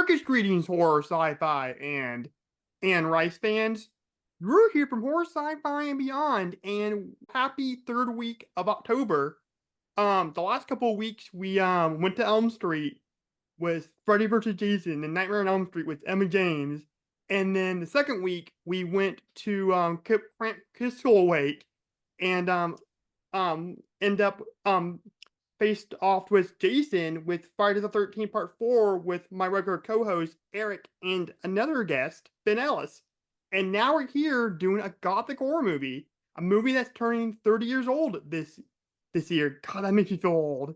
Darkest greetings, horror, sci-fi, and Rice fans. Drew here from Horror, Sci-Fi, and Beyond, and happy third week of October. The last couple of weeks we went to Elm Street with Freddy vs. Jason and Nightmare on Elm Street with Emma James, and then the second week we went to Camp Crystal Awake and end up faced off with Jason with Friday the 13th Part 4 with my regular co-host Eric and another guest, Ben Ellis. And now we're here doing a gothic horror movie, a movie that's turning 30 years old this year. God, that makes me feel old.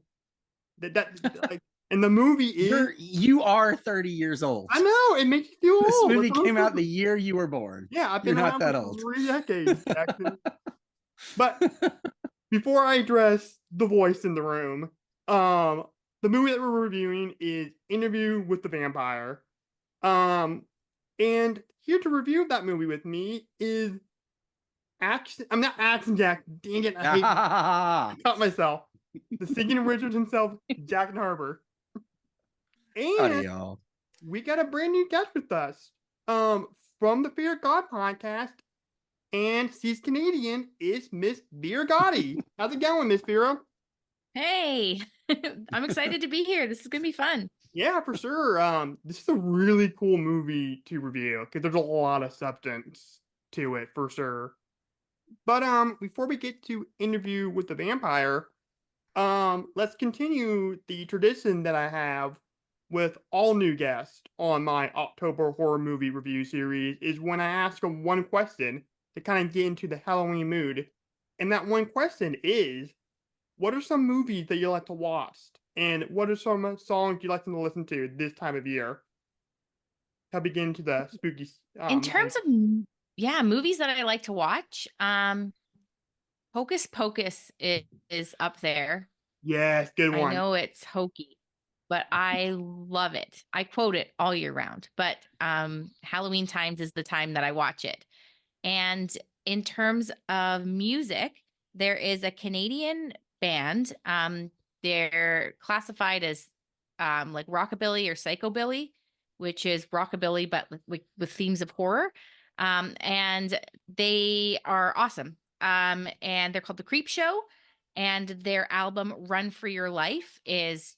Like, and the movie is you are 30 years old. I know, it makes you feel this old. This movie came out the year you were born. Yeah, I've been around not that for old. 3 decades, actually. But before I address the voice in the room, the movie that we're reviewing is Interview with the Vampire. And here to review that movie with me is I'm not Action Jack. Dang it, I caught myself. The singing wizard himself, Jack and Harbor. And y'all. We got a brand new guest with us. From the Fear of God podcast, and she's Canadian, is Miss Vera Goudie. How's it going, Miss Vera? Hey, I'm excited to be here. This is gonna be fun. Yeah, for sure. This is a really cool movie to review because there's a lot of substance to it, for sure. But before we get to Interview with the Vampire, let's continue the tradition that I have with all new guests on my October horror movie review series is when I ask them one question to kind of get into the Halloween mood. And that one question is, what are some movies that you like to watch? And what are some songs you like to listen to this time of year? I'll begin to the spooky. In terms of movies that I like to watch, Hocus Pocus is up there. Yes, good one. I know it's hokey, but I love it. I quote it all year round, but Halloween times is the time that I watch it. And in terms of music, there is a Canadian band. They're classified as like rockabilly or psychobilly, which is rockabilly but with themes of horror. And they are awesome. And they're called The Creep Show. And their album Run for Your Life is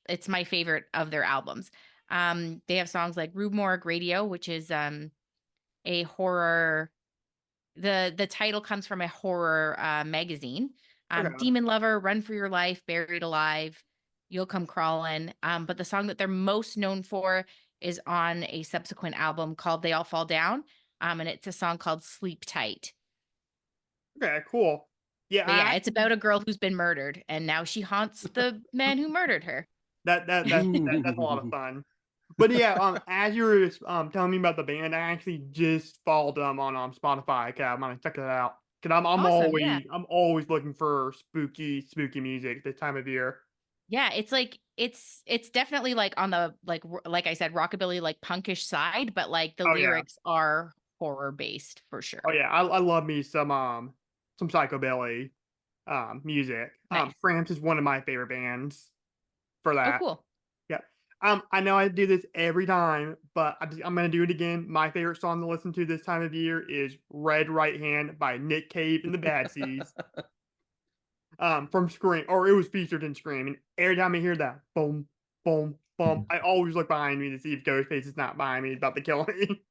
it's my favorite of their albums. They have songs like Rue Morgue Radio, which is a horror. The title comes from a horror magazine. Okay. Demon Lover, Run for Your Life, Buried Alive, You'll Come Crawling. But the song that they're most known for is on a subsequent album called They All Fall Down. And it's a song called Sleep Tight. Okay, cool. Yeah, it's about a girl who's been murdered, and now she haunts the man who murdered her. That's a lot of fun. But yeah, as you were telling me about the band, I actually just followed them on Spotify. Okay, I'm gonna check it out because I'm Awesome, I'm always looking for spooky music this time of year. Yeah, it's like it's definitely like on the like I said, rockabilly, like punkish side, but like the lyrics are horror based for sure. Oh yeah, I love me some psychobilly music. Nice. Framps is one of my favorite bands for that. Oh, cool. Yeah. I know I do this every time, but I'm gonna do it again. My favorite song to listen to this time of year is "Red Right Hand" by Nick Cave and the Bad Seeds. From Scream, or it was featured in Scream, and every time I hear that boom, boom, boom, I always look behind me to see if Ghostface is not behind me about to kill me.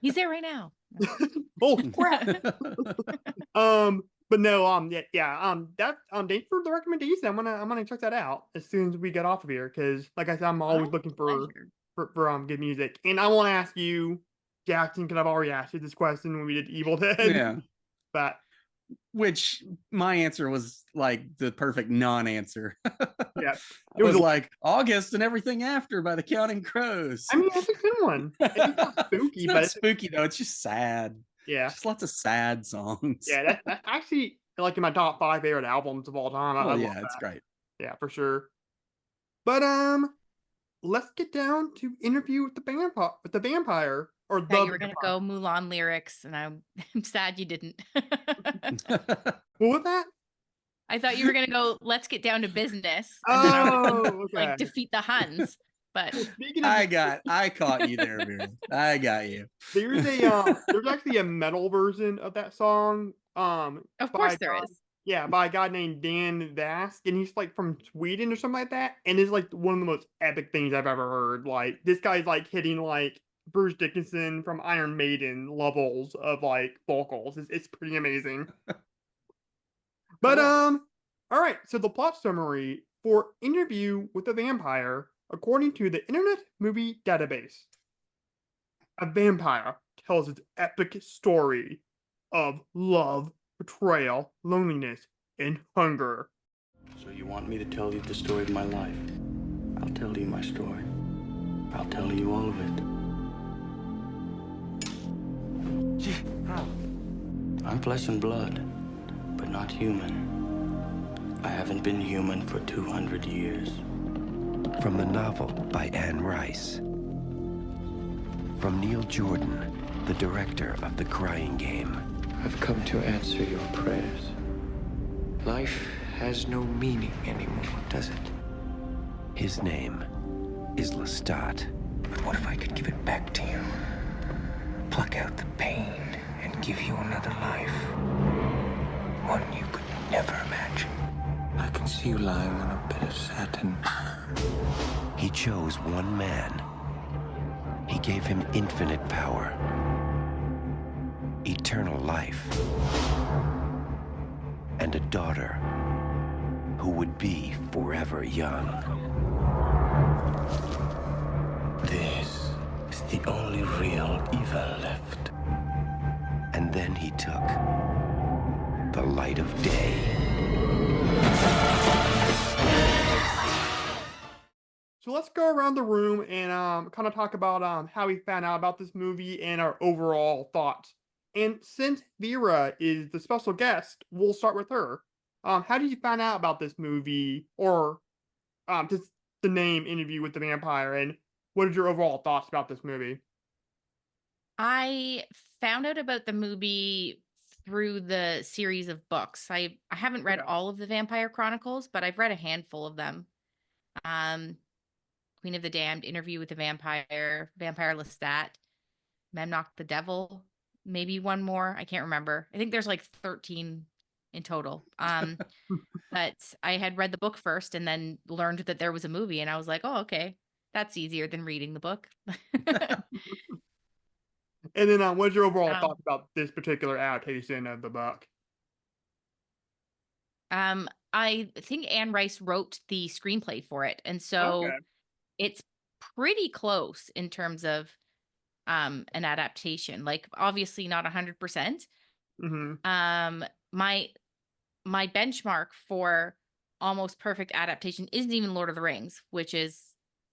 He's there right now. Oh crap! But no, thanks for the recommendation. I'm gonna check that out as soon as we get off of here, because like I said, I'm always looking for good music. And I want to ask you, Jackson, because I've already asked you this question when we did Evil Dead. Yeah. But which my answer was like the perfect non-answer. Yeah, it was like August and Everything After by the Counting Crows. I mean, that's a good one. It's not spooky, it's not spooky though. It's just sad. Yeah, just lots of sad songs. Yeah, that's actually like in my top 5 favorite albums of all time. I love it's great. Yeah, for sure. But let's get down to Interview with the Vampire. Or you were gonna go Mulan lyrics, and I'm sad you didn't. What was that? I thought you were gonna go, let's get down to business. And okay. Like defeat the Huns. But Speaking of, I caught you there, Vera. I got you. there's there's actually a metal version of that song. of By course a there guy, is. yeah, by a guy named Dan Vask, and he's like from Sweden or something like that. And it's like one of the most epic things I've ever heard. Like this guy's like hitting like Bruce Dickinson from Iron Maiden levels of like vocals. It's pretty amazing. But Cool. all right. So the plot summary for Interview with a Vampire, according to the Internet Movie Database, a vampire tells its epic story of love, betrayal, loneliness, and hunger. So you want me to tell you the story of my life? I'll tell you my story. I'll tell you all of it. Gee, how? I'm flesh and blood, but not human. I haven't been human for 200 years. From the novel by Anne Rice. From Neil Jordan, the director of The Crying Game. I've come to answer your prayers. Life has no meaning anymore, does it? His name is Lestat. But what if I could give it back to you? Pluck out the pain and give you another life. One you could never imagine. I can see you lying on a bed of satin. He chose one man. He gave him infinite power, eternal life, and a daughter who would be forever young. This is the only real evil left. And then he took the light of day. So let's go around the room and kind of talk about how we found out about this movie and our overall thoughts. And since Vera is the special guest, we'll start with her. How did you find out about this movie, or just the name Interview with the Vampire, and what are your overall thoughts about this movie? I found out about the movie through the series of books. I haven't read Okay. all of the Vampire Chronicles, but I've read a handful of them. Queen of the Damned, Interview with the Vampire, Vampire Lestat, Memnoch the Devil, maybe one more. I can't remember. I think there's like 13 in total. But I had read the book first and then learned that there was a movie, and I was like, oh, okay. That's easier than reading the book. And then what's your overall Um, thoughts about this particular adaptation of the book? I think Anne Rice wrote the screenplay for it, and so Okay. it's pretty close in terms of an adaptation. Like obviously not 100%. Mm-hmm. My benchmark for almost perfect adaptation isn't even Lord of the Rings, which is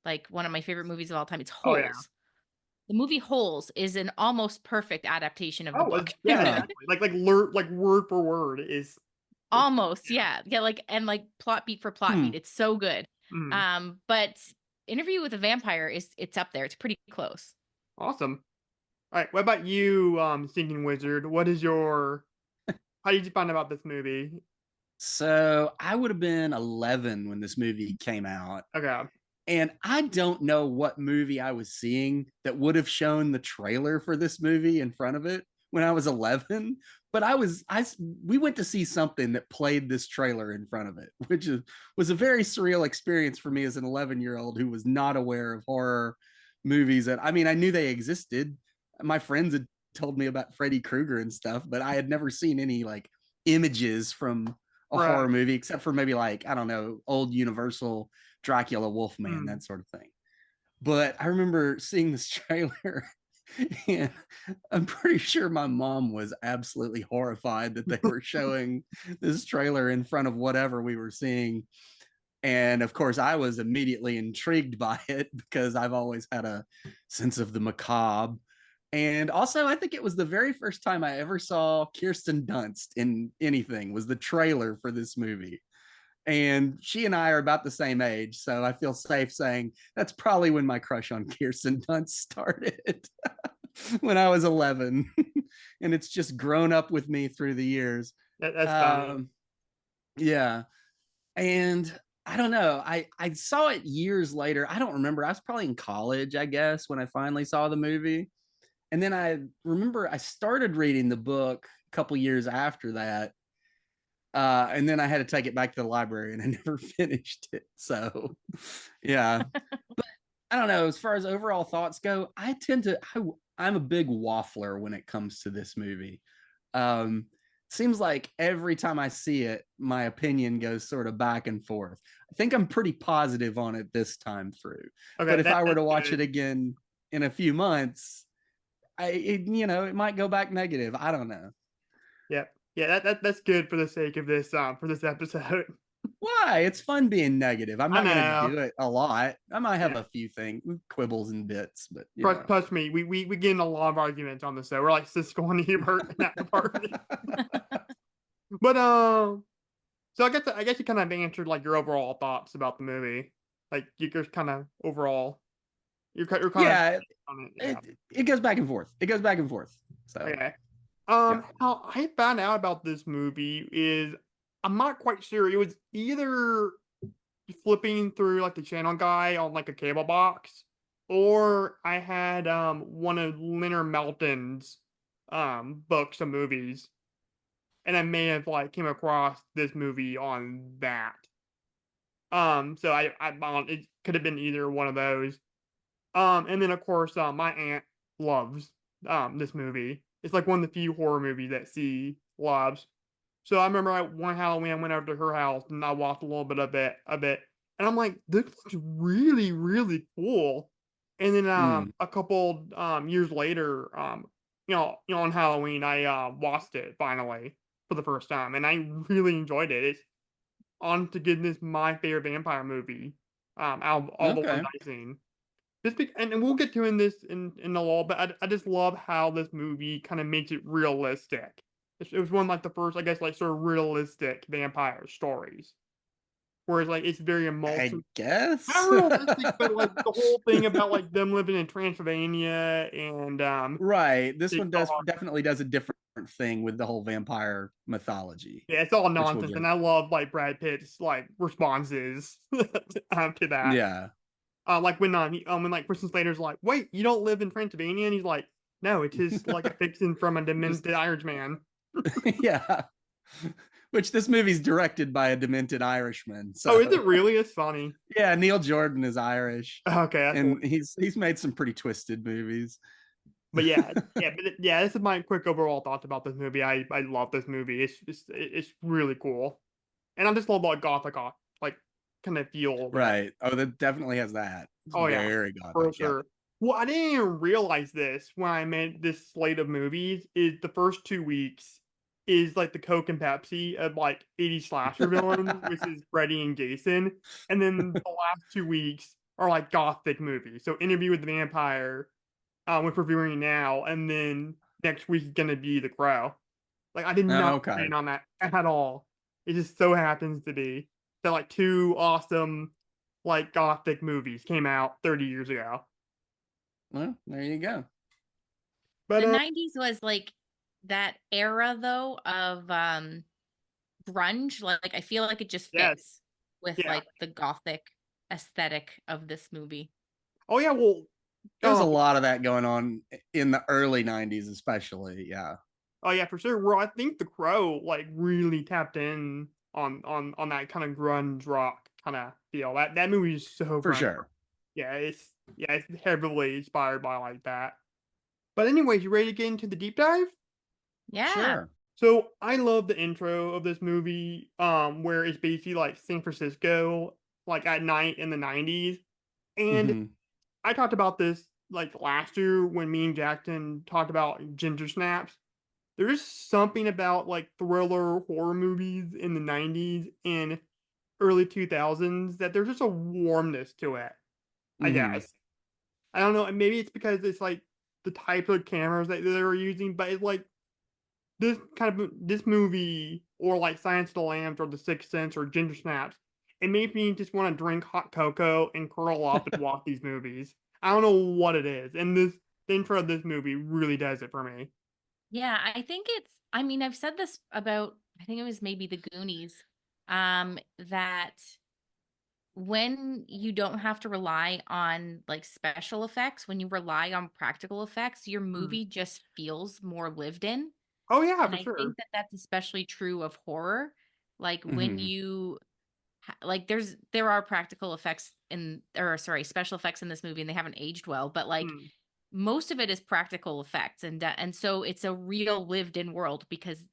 like one of my favorite movies of all time. It's Oh Holes. yeah. The movie Holes is an almost perfect adaptation of the Oh, book. yeah, exactly. Like word for word is Almost, yeah. Yeah, like and like plot beat for plot beat. It's so good. mhm. But Interview with a Vampire it's up there. It's pretty close. Awesome. All right, what about you, Singing Wizard? What is your how did you find out about this movie? So I would have been 11 when this movie came out. Okay. And I don't know what movie I was seeing that would have shown the trailer for this movie in front of it when I was 11. But we went to see something that played this trailer in front of it, which was a very surreal experience for me as an 11-year-old who was not aware of horror movies. I mean, I knew they existed. My friends had told me about Freddy Krueger and stuff, but I had never seen any like images from a Right. horror movie except for maybe like, I don't know, old Universal Dracula Wolfman, Mm. that sort of thing. But I remember seeing this trailer and I'm pretty sure my mom was absolutely horrified that they were showing this trailer in front of whatever we were seeing. And of course, I was immediately intrigued by it because I've always had a sense of the macabre. And also, I think it was the very first time I ever saw Kirsten Dunst in anything was the trailer for this movie. And she and I are about the same age, so I feel safe saying that's probably when my crush on Kirsten Dunst started when I was 11. And it's just grown up with me through the years. That's funny. Yeah. And I don't know. I saw it years later. I don't remember. I was probably in college, I guess, when I finally saw the movie. And then I remember I started reading the book a couple years after that. And then I had to take it back to the library and I never finished it. So, yeah. But I don't know. As far as overall thoughts go, I'm a big waffler when it comes to this movie. Um, Seems like every time I see it, my opinion goes sort of back and forth. I think I'm pretty positive on it this time through. Okay, But if I were that's to watch good. it again in a few months, it might go back negative. I don't know. Yeah, yeah, that's good for the sake of this episode. Why? It's fun being negative. I'm I not going to know. do it a lot. I might have Yeah. a few things, quibbles and bits, but Trust me, we get in a lot of arguments on this show. We're like Siskel and Ebert in that department. But so I guess you kind of answered like your overall thoughts about the movie. Like you just kind of overall, you're kind of yeah, on it. Yeah. it goes back and forth. It goes back and forth. So Okay. yeah. How I found out about this movie is I'm not quite sure. It was either flipping through like the channel guy on like a cable box, or I had one of Leonard Maltin's books of movies, and I may have like came across this movie on that. So it could have been either one of those. And then of course, my aunt loves this movie. It's like one of the few horror movies that she loves. So I remember one Halloween I went over to her house and I watched a little bit of it, and I'm like, this looks really, really cool. And then Mm. a couple years later, on Halloween I watched it finally for the first time, and I really enjoyed it. It's on to goodness my favorite vampire movie out of all the ones Okay. I've seen. And we'll get to in this in a little, but I just love how this movie kind of makes it realistic. It was one of, like, the first, I guess, like, sort of realistic vampire stories. Whereas, like, it's very I emotional, guess. not realistic, but, like, the whole thing about, like, them living in Transylvania and, Right. This they one definitely does a different thing with the whole vampire mythology, yeah, it's all which we'll nonsense, get. and I love, like, Brad Pitt's, like, responses, to that. Yeah. Like, when, like, Christian Slater's like, "Wait, you don't live in Transylvania?" And he's like, "No, it's just, like, a fiction from a Just demented Irishman." yeah. Which this movie's directed by a demented Irishman. Oh, is So it really? It's funny. yeah, Neil Jordan is Irish. Okay, that's cool. And he's made some pretty twisted movies. But yeah, this is my quick overall thoughts about this movie. I love this movie. It's really cool, and I just love like gothic, like kind of feel that. Right. Oh, that definitely has that. It's Oh yeah, very for gothic. Yeah. sure. Well, I didn't even realize this when I made this slate of movies. Is the first 2 weeks is like the Coke and Pepsi of like 80s slasher villains, which is Freddy and Jason, and then the last 2 weeks are like gothic movies. So Interview with the Vampire, which we're viewing now, and then next week is gonna be The Crow. Like I did Oh, not okay. plan on that at all. It just so happens to be that like two awesome like gothic movies came out 30 years ago. Well, there you go. But The 90s was like that era though of grunge. Like I feel like it just yes, fits with yeah. like the gothic aesthetic of this movie. Oh yeah, well, There's a lot of that going on in the early 90s, especially. Yeah. oh yeah, for sure. Well, I think The Crow like really tapped in on that kind of grunge rock kind of feel. That movie is so For grunge. sure. It's heavily inspired by like that. But anyways, you ready to get into the deep dive? Yeah. Sure. So I love the intro of this movie, where it's basically like San Francisco, like at night in the 90s. And Mhm. I talked about this like last year when me and Jackson talked about Ginger Snaps. There's something about like thriller horror movies in the 90s and early 2000s that there's just a warmness to it, I Mhm. guess. I don't know, and maybe it's because it's like the type of cameras that they were using, but it's like this movie or like Silence of the Lambs or The Sixth Sense or Ginger Snaps, it made me just want to drink hot cocoa and curl up and watch these movies. I don't know what it is, and the intro of this movie really does it for me. Yeah, I think I mean, I've said this about, I think it was maybe the Goonies, that when you don't have to rely on like special effects, when you rely on practical effects, your movie just feels more lived in. Oh yeah, And for I sure. think that that's especially true of horror. Like when Mhm. you like there are practical effects or sorry, special effects in this movie and they haven't aged well, but like Mm. most of it is practical effects and so it's a real lived in world because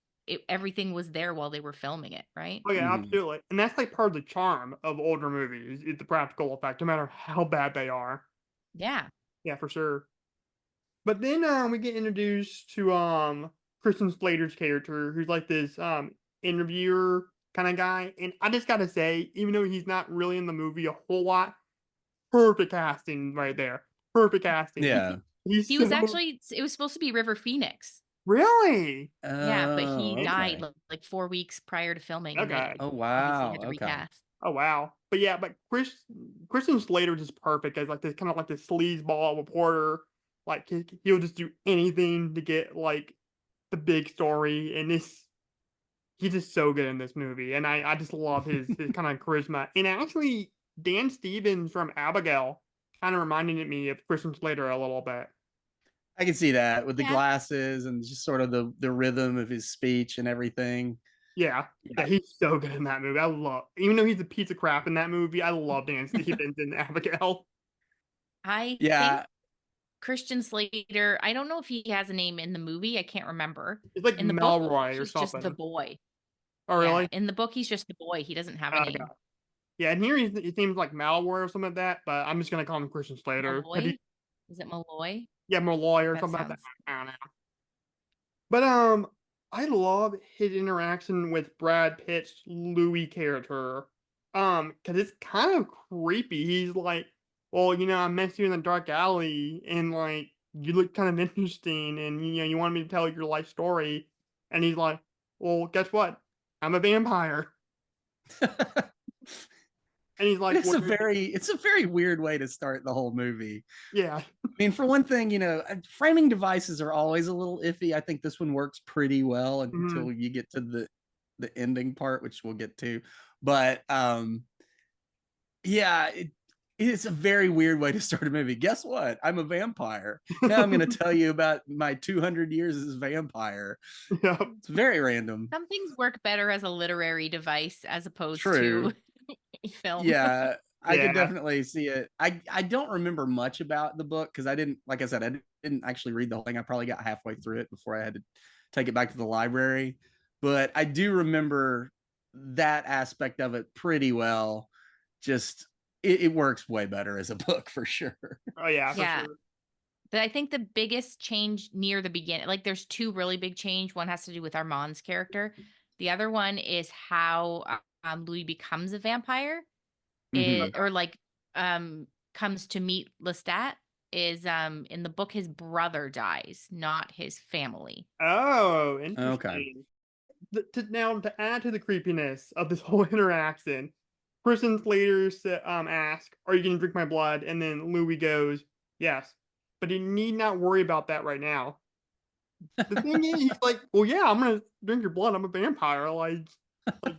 everything was there while they were filming it, right? Oh yeah, Mhm. absolutely. And that's like part of the charm of older movies, is the practical effect, no matter how bad they are. Yeah. Yeah, for sure. But then we get introduced to Christian Slater's character, who's like this interviewer kind of guy. And I just gotta say, even though he's not really in the movie a whole lot, perfect casting right there. Perfect casting. Yeah. He's He was so actually it was supposed to be River Phoenix. really Yeah, but he Oh, died okay. like 4 weeks prior to filming and okay. they Oh, obviously wow. had to Okay. recast. Oh wow. But yeah, but Christian Slater is just perfect as like this kind of like this sleazeball reporter. Like he'll just do anything to get like the big story, and this he's just so good in this movie, and I just love his kind of charisma. And actually, Dan Stevens from Abigail kind of reminded me of Christian Slater a little bit. I can see that with the Yeah. glasses and just sort of the rhythm of his speech and everything. Yeah, yeah, Yeah. he's so good in that movie. I love, even though he's a piece of crap in that movie, I love Dan Stevens in Abigail. I think Yeah. Christian Slater, I don't know if he has a name in the movie. I can't remember. It's like In the book, Melroy or he's just the something. boy. Oh, Yeah, really? in the book, he's just the boy. He doesn't have a Okay. name. Yeah, and here he seems like Malroy or something like that, but I'm just gonna call him Christian Slater. Have you, Malloy? Is it Malloy? yeah, Malloy or That something like that. sounds. I don't know. But I love his interaction with Brad Pitt's Louis character. Because it's kind of creepy. He's like, well, I met you in the dark alley, and like you look kind of interesting, and you want me to tell your life story, and he's like, well, guess what? I'm a vampire, and he's like, well, It's a very weird way to start the whole movie. yeah, I mean, for one thing, framing devices are always a little iffy. I think this one works pretty well mhm. until you get to the ending part, which we'll get to. But yeah, it's a very weird way to start a movie. Guess what? I'm a vampire. Now I'm going to tell you about my 200 years as a vampire. Yeah, It's very random. Some things work better as a literary device as opposed True. to film. Yeah, I could yeah, definitely see it. I don't remember much about the book because I didn't, like I said, I didn't actually read the whole thing. I probably got halfway through it before I had to take it back to the library. But I do remember that aspect of it pretty well. Just it works way better as a book for sure. oh yeah, for Yeah. sure. But I think the biggest change near the beginning, like there's two really big change. One has to do with Armand's character. The other one is how Louis becomes a vampire. Mhm. Or like comes to meet Lestat is in the book his brother dies, not his family. Oh, Okay. interesting. Now, to add to the creepiness of this whole interaction, Kristen Slater asks, "Are you going to drink my blood?" And then Louis goes, "Yes, but you need not worry about that right now." The thing is, he's like, "Well, yeah, I'm going to drink your blood. I'm a vampire. Like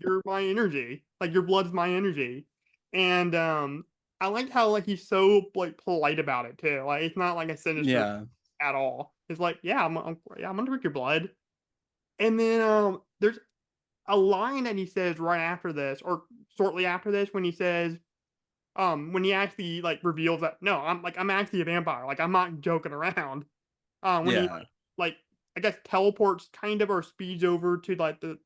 you're my energy. Like your blood's my energy." And I like how like he's so like polite about it too. Like it's not like a sinister Yeah. at all. It's like, yeah, yeah, I'm gonna drink your blood. And then there's a line that he says right after this, or shortly after this, when he says, when he actually like reveals that no, I'm actually a vampire. Like I'm not joking around. When he Yeah. like I guess teleports kind of or speeds over to like the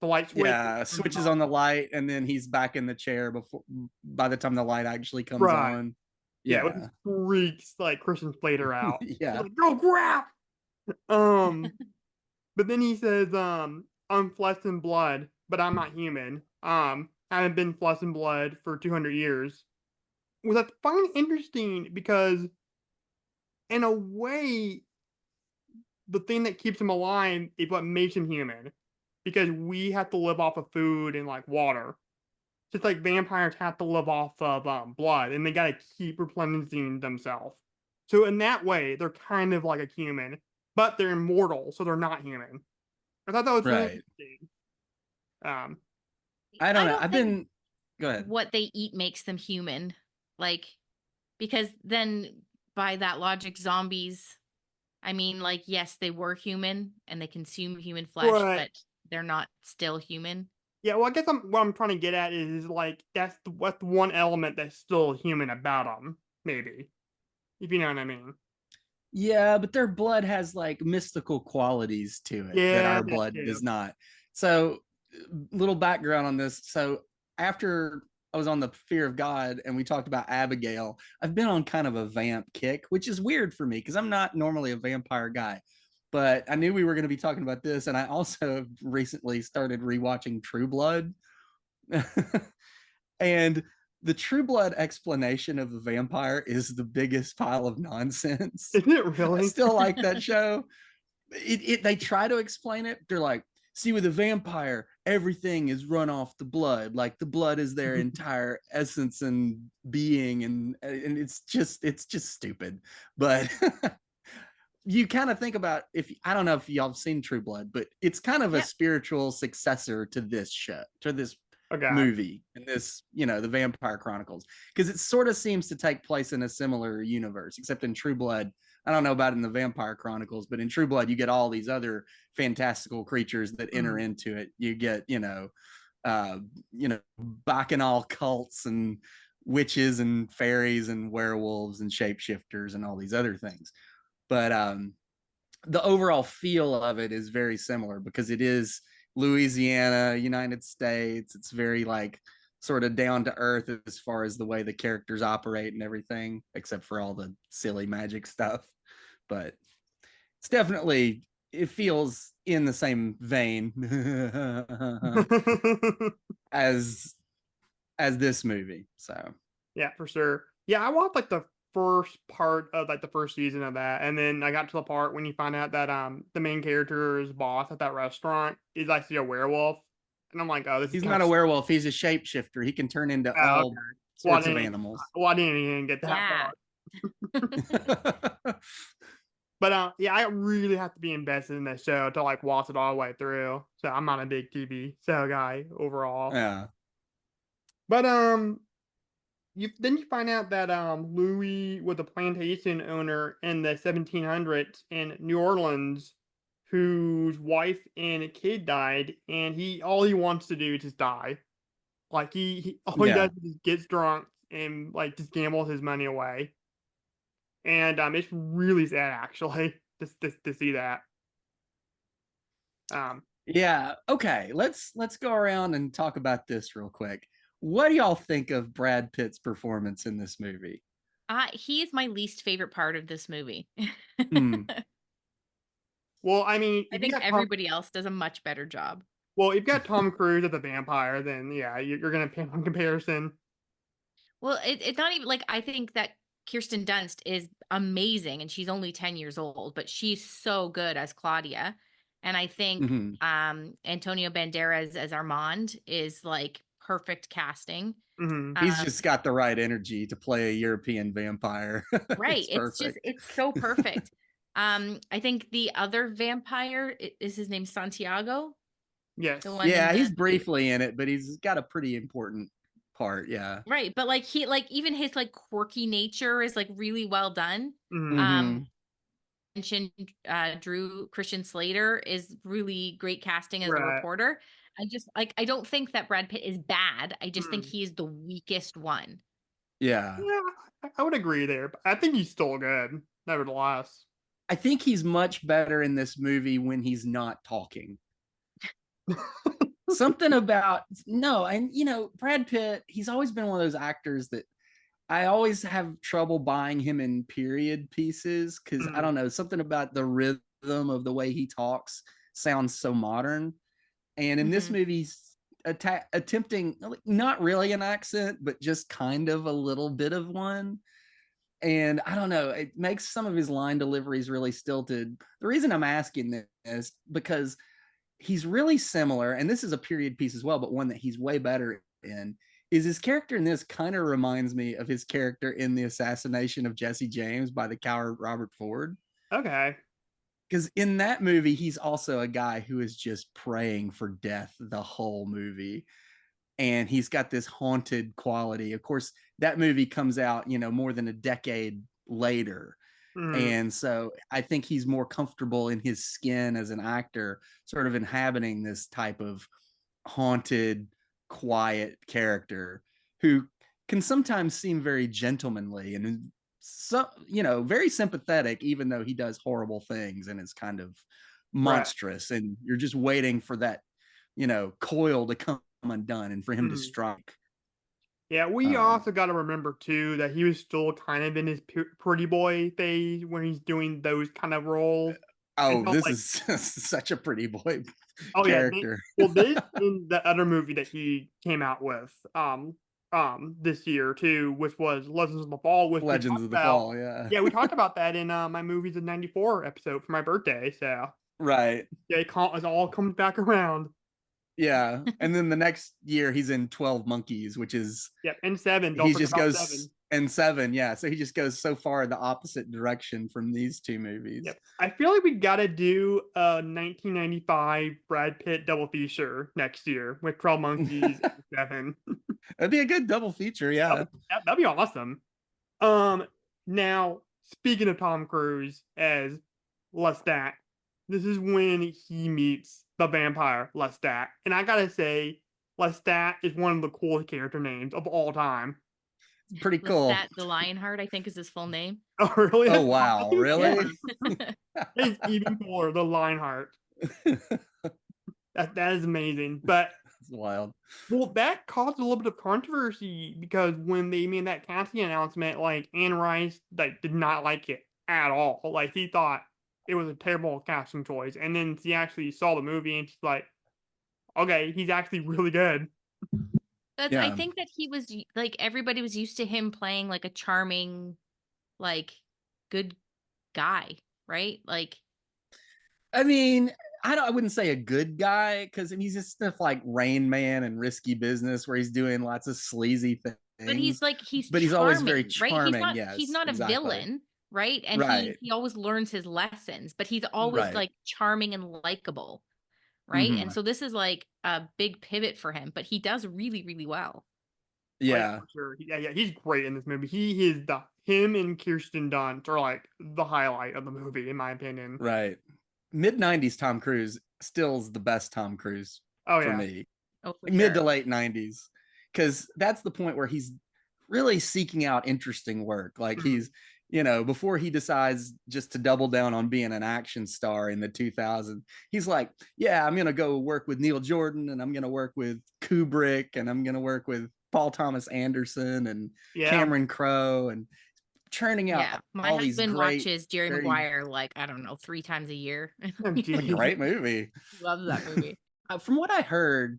light switch. Yeah, switches on the light and then he's back in the chair before by the time the light actually comes Right. on. Yeah, which Yeah. freaks like Christian Slater out. He's Yeah. like, "Oh crap!" Um, but then he says, "I'm flesh and blood, but I'm not human. I haven't been flesh and blood for 200 years." Was I find interesting because, in a way, the thing that keeps him alive is what makes him human, because we have to live off of food and like water. Just like vampires have to live off of blood, and they gotta keep replenishing themselves. So in that way, they're kind of like a human, but they're immortal, so they're not human. I thought that was really Right. interesting. Um, I don't I know. don't think Go ahead. what they eat makes them human. Like, because then by that logic, zombies, I mean, like, yes, they were human and they consume human flesh, Right. but they're not still human. Yeah, well, I guess what I'm trying to get at is like what's one element that's still human about them, maybe, if you know what I mean. Yeah, but their blood has like mystical qualities to it that Yeah, our that's blood true. does not. So, little background on this. So, after I was on the Fear of God and we talked about Abigail, I've been on kind of a vamp kick, which is weird for me because I'm not normally a vampire guy. But I knew we were going to be talking about this, and I also recently started rewatching True Blood. And the True Blood explanation of the vampire is the biggest pile of nonsense. Isn't it I really? still like that show. They try to explain it. They're like, see, with a vampire, everything is run off the blood. Like the blood is their entire essence and being, and it's just stupid. But you kind of think about, if I don't know if y'all have seen True Blood, but it's kind of a Yep. spiritual successor to this show, to this Okay. movie, and this, the Vampire Chronicles, because it sort of seems to take place in a similar universe, except in True Blood, I don't know about in the Vampire Chronicles, but in True Blood you get all these other fantastical creatures that enter into it. You get bacchanal cults and witches and fairies and werewolves and shapeshifters and all these other things. But the overall feel of it is very similar because it is Louisiana, United States. It's very like sort of down to earth as far as the way the characters operate and everything, except for all the silly magic stuff. But it's definitely, it feels in the same vein as this movie. So Yeah, for sure. Yeah, I watched like the first part of like the first season of that, and then I got to the part when you find out that the main character's boss at that restaurant is actually a werewolf, and I'm like, oh, this is he's kind not a of werewolf. He's a shapeshifter. He can turn into oh, all okay. sorts of animals. Well, I didn't even get that Yeah. part. But yeah, I really have to be invested in this show to like watch it all the way through. So I'm not a big TV show guy overall. Yeah. But then you find out that Louis was a plantation owner in the 1700s in New Orleans, whose wife and kid died, and all he wants to do is just die. Like he all he does is just gets drunk and like just gambles his money away. And it's really sad actually to see that. Yeah. Okay. Let's go around and talk about this real quick. What do y'all think of Brad Pitt's performance in this movie? He is my least favorite part of this movie. Well, I mean, I think everybody else does a much better job. Well, if you've got Tom Cruise as a vampire, then yeah, you're gonna pay on comparison. Well, it's not even like, I think that Kirsten Dunst is amazing, and she's only 10 years old, but she's so good as Claudia. And I think Antonio Banderas as Armand is like perfect casting. He's just got the right energy to play a European vampire. Right. It's so perfect. I think the other vampire is his name Santiago. Yes. Yeah, he's briefly in it, but he's got a pretty important part. Yeah. Right. But like even his like quirky nature is like really well done. Mentioned Drew Christian Slater is really great casting as the reporter. I don't think that Brad Pitt is bad. I just think he is the weakest one. Yeah. Yeah, I would agree there, but I think he's still good, nevertheless. I think he's much better in this movie when he's not talking. Something about Brad Pitt, he's always been one of those actors that I always have trouble buying him in period pieces because I don't know, something about the rhythm of the way he talks sounds so modern. And in this movie, he's attempting not really an accent, but just kind of a little bit of one. And I don't know, it makes some of his line deliveries really stilted. The reason I'm asking this is because he's really similar, and this is a period piece as well, but one that he's way better in, is his character in this kind of reminds me of his character in The Assassination of Jesse James by the coward Robert Ford. Okay. Because in that movie, he's also a guy who is just praying for death the whole movie. and he's got this haunted quality. Of course, that movie comes out, more than a decade later. Mhm. And so I think he's more comfortable in his skin as an actor, sort of inhabiting this type of haunted, quiet character who can sometimes seem very gentlemanly and very sympathetic, even though he does horrible things and is kind of Right. monstrous. And you're just waiting for that, coil to come undone and for him to Mhm. strike. Yeah, we Um, also got to remember too that he was still kind of in his pretty boy phase when he's doing those kind of roles. And oh, so, this like, is such a pretty boy oh yeah, character. well, this in the other movie that he came out with, this year too, which was Legends of the Fall, which we Legends talked of the about. Fall, yeah. Yeah, we talked about that in my movies of '94 episode for my birthday. So Right. yeah, it all comes back around. Yeah. And then the next year he's in 12 Monkeys, which is Yep, and Seven. Don't he forget just about goes Seven. and Seven, yeah. So he just goes so far the opposite direction from these two movies. Yep. I feel like we gotta do a 1995 Brad Pitt double feature next year with 12 Monkeys and Seven. That'd be a good double feature, yeah. That'd be awesome. Now speaking of Tom Cruise as Lestat, this is when he meets the vampire Lestat, and I gotta say, Lestat is one of the coolest character names of all time. Pretty cool. Lestat the Lionheart, I think, is his full name. Oh, really? Oh wow, really? It's even cooler, the Lionheart. That is amazing. But It's wild. well, that caused a little bit of controversy because when they made that casting announcement, like Anne Rice did not like it at all. Like he thought it was a terrible casting choice. And then she actually saw the movie and she's like, okay, he's actually really good. I Yeah. think that he was like everybody was used to him playing like a charming, like good guy, right? Like I mean, I wouldn't say a good guy because he's just stuff like Rain Man and Risky Business where he's doing lots of sleazy things. but he's he's always very charming, right? charming. He's yes, not exactly. a villain, right? And Right. he always learns his lessons, but he's always Right. like charming and likable, right? Mhm. And so this is like a big pivot for him, but he does really, really well. Yeah. For sure. Yeah, he's great in this movie. He is him and Kirsten Dunst are like the highlight of the movie, in my opinion. Right. Mid-90s Tom Cruise still's the best Tom Cruise Oh for yeah. me. Oh, for Mid to sure. late 90s. Because that's the point where he's really seeking out interesting work. Like Mhm. he's, before he decides just to double down on being an action star in the 2000s, he's like, yeah, I'm going to go work with Neil Jordan and I'm going to work with Kubrick and I'm going to work with Paul Thomas Anderson and Yeah. Cameron Crowe and churning out Yeah, my all these husband great, watches Jerry very Maguire like I don't know 3 times a year. Oh, it's a geez. great movie. Loves that movie. From what I heard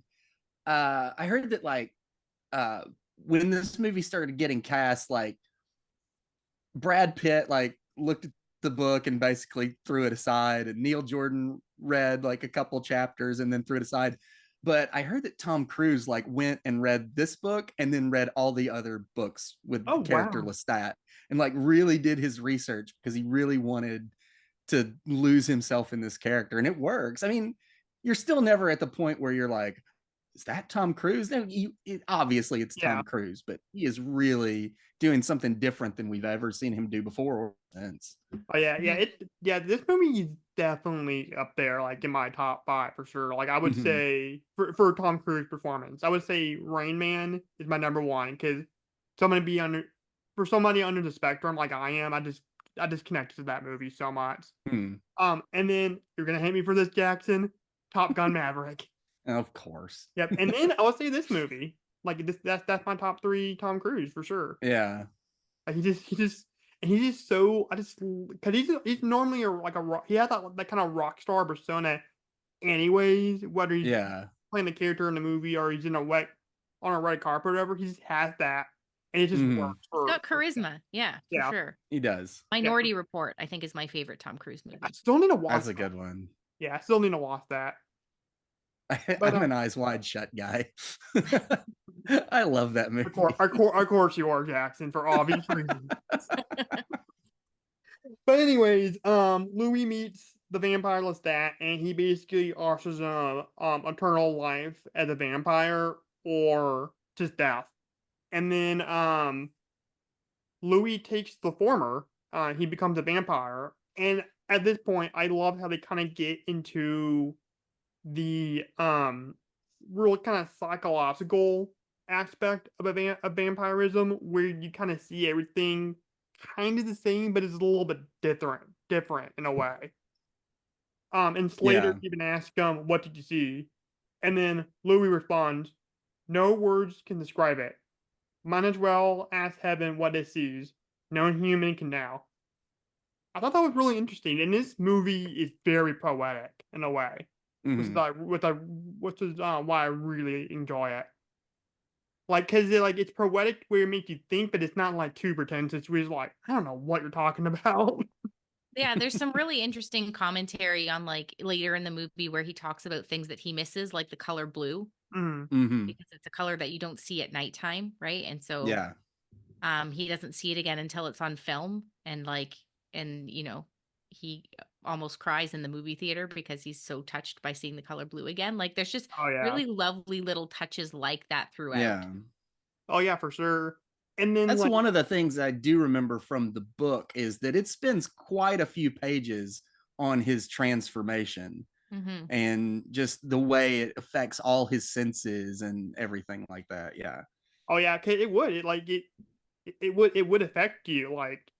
that like when this movie started getting cast, like Brad Pitt like looked at the book and basically threw it aside, and Neil Jordan read like a couple chapters and then threw it aside. But I heard that Tom Cruise like went and read this book and then read all the other books with Oh, the character wow. Lestat and like really did his research because he really wanted to lose himself in this character, and it works. I mean, you're still never at the point where you're like, is that Tom Cruise? No, obviously it's Yeah. Tom Cruise, but he is really doing something different than we've ever seen him do before or since. Oh yeah. This movie is definitely up there, like in my top 5 for sure. Like I would Mhm. say for Tom Cruise performance, I would say Rain Man is my number 1 because somebody under the spectrum like I am, I just connected to that movie so much. Hmm. And then you're gonna hate me for this, Jackson. Top Gun Maverick. Of course. Yep. And then I would say this movie. Like that's my top 3 Tom Cruise for sure. Yeah. Like he's just so because he's normally he has that kind of rock star persona anyways, whether he's playing the character in the movie or he's on a red carpet or whatever, he just has that and it just works for He's got charisma. Yeah, for sure. He does. Minority Report, I think, is my favorite Tom Cruise movie. I still need to watch That's a good one. Yeah, I still need to watch that. But, I'm an Eyes Wide Shut guy. I love that movie. Of course you are, Jackson, for obvious reasons. But anyways, Louis meets the vampire Lestat, and he basically offers him eternal life as a vampire or just death. And then Louis takes the former. He becomes a vampire. And at this point, I love how they kind of get into the real kind of psychological aspect of of vampirism, where you kind of see everything kind of the same, but it's a little bit different in a way. And Slater Yeah. even asks him, "What did you see?" And then Louis responds, "No words can describe it. Might as well ask heaven what it sees. No human can now." I thought that was really interesting, and this movie is very poetic in a way, Mhm. which is why I really enjoy it. Like, cause it's poetic where it makes you think, but it's not like too pretentious. Where it's like, I don't know what you're talking about. Yeah, there's some really interesting commentary on like later in the movie where he talks about things that he misses, like the color blue, Mm, Mhm. because it's a color that you don't see at nighttime, right? And so Yeah. he doesn't see it again until it's on film, and like, and he almost cries in the movie theater because he's so touched by seeing the color blue again. Like there's just oh yeah, really lovely little touches like that throughout. Yeah. oh yeah, for sure. And then That's like, one of the things I do remember from the book is that it spends quite a few pages on his transformation Hmm. and just the way it affects all his senses and everything like that. Yeah. oh yeah, 'cause it would, it would affect you, like,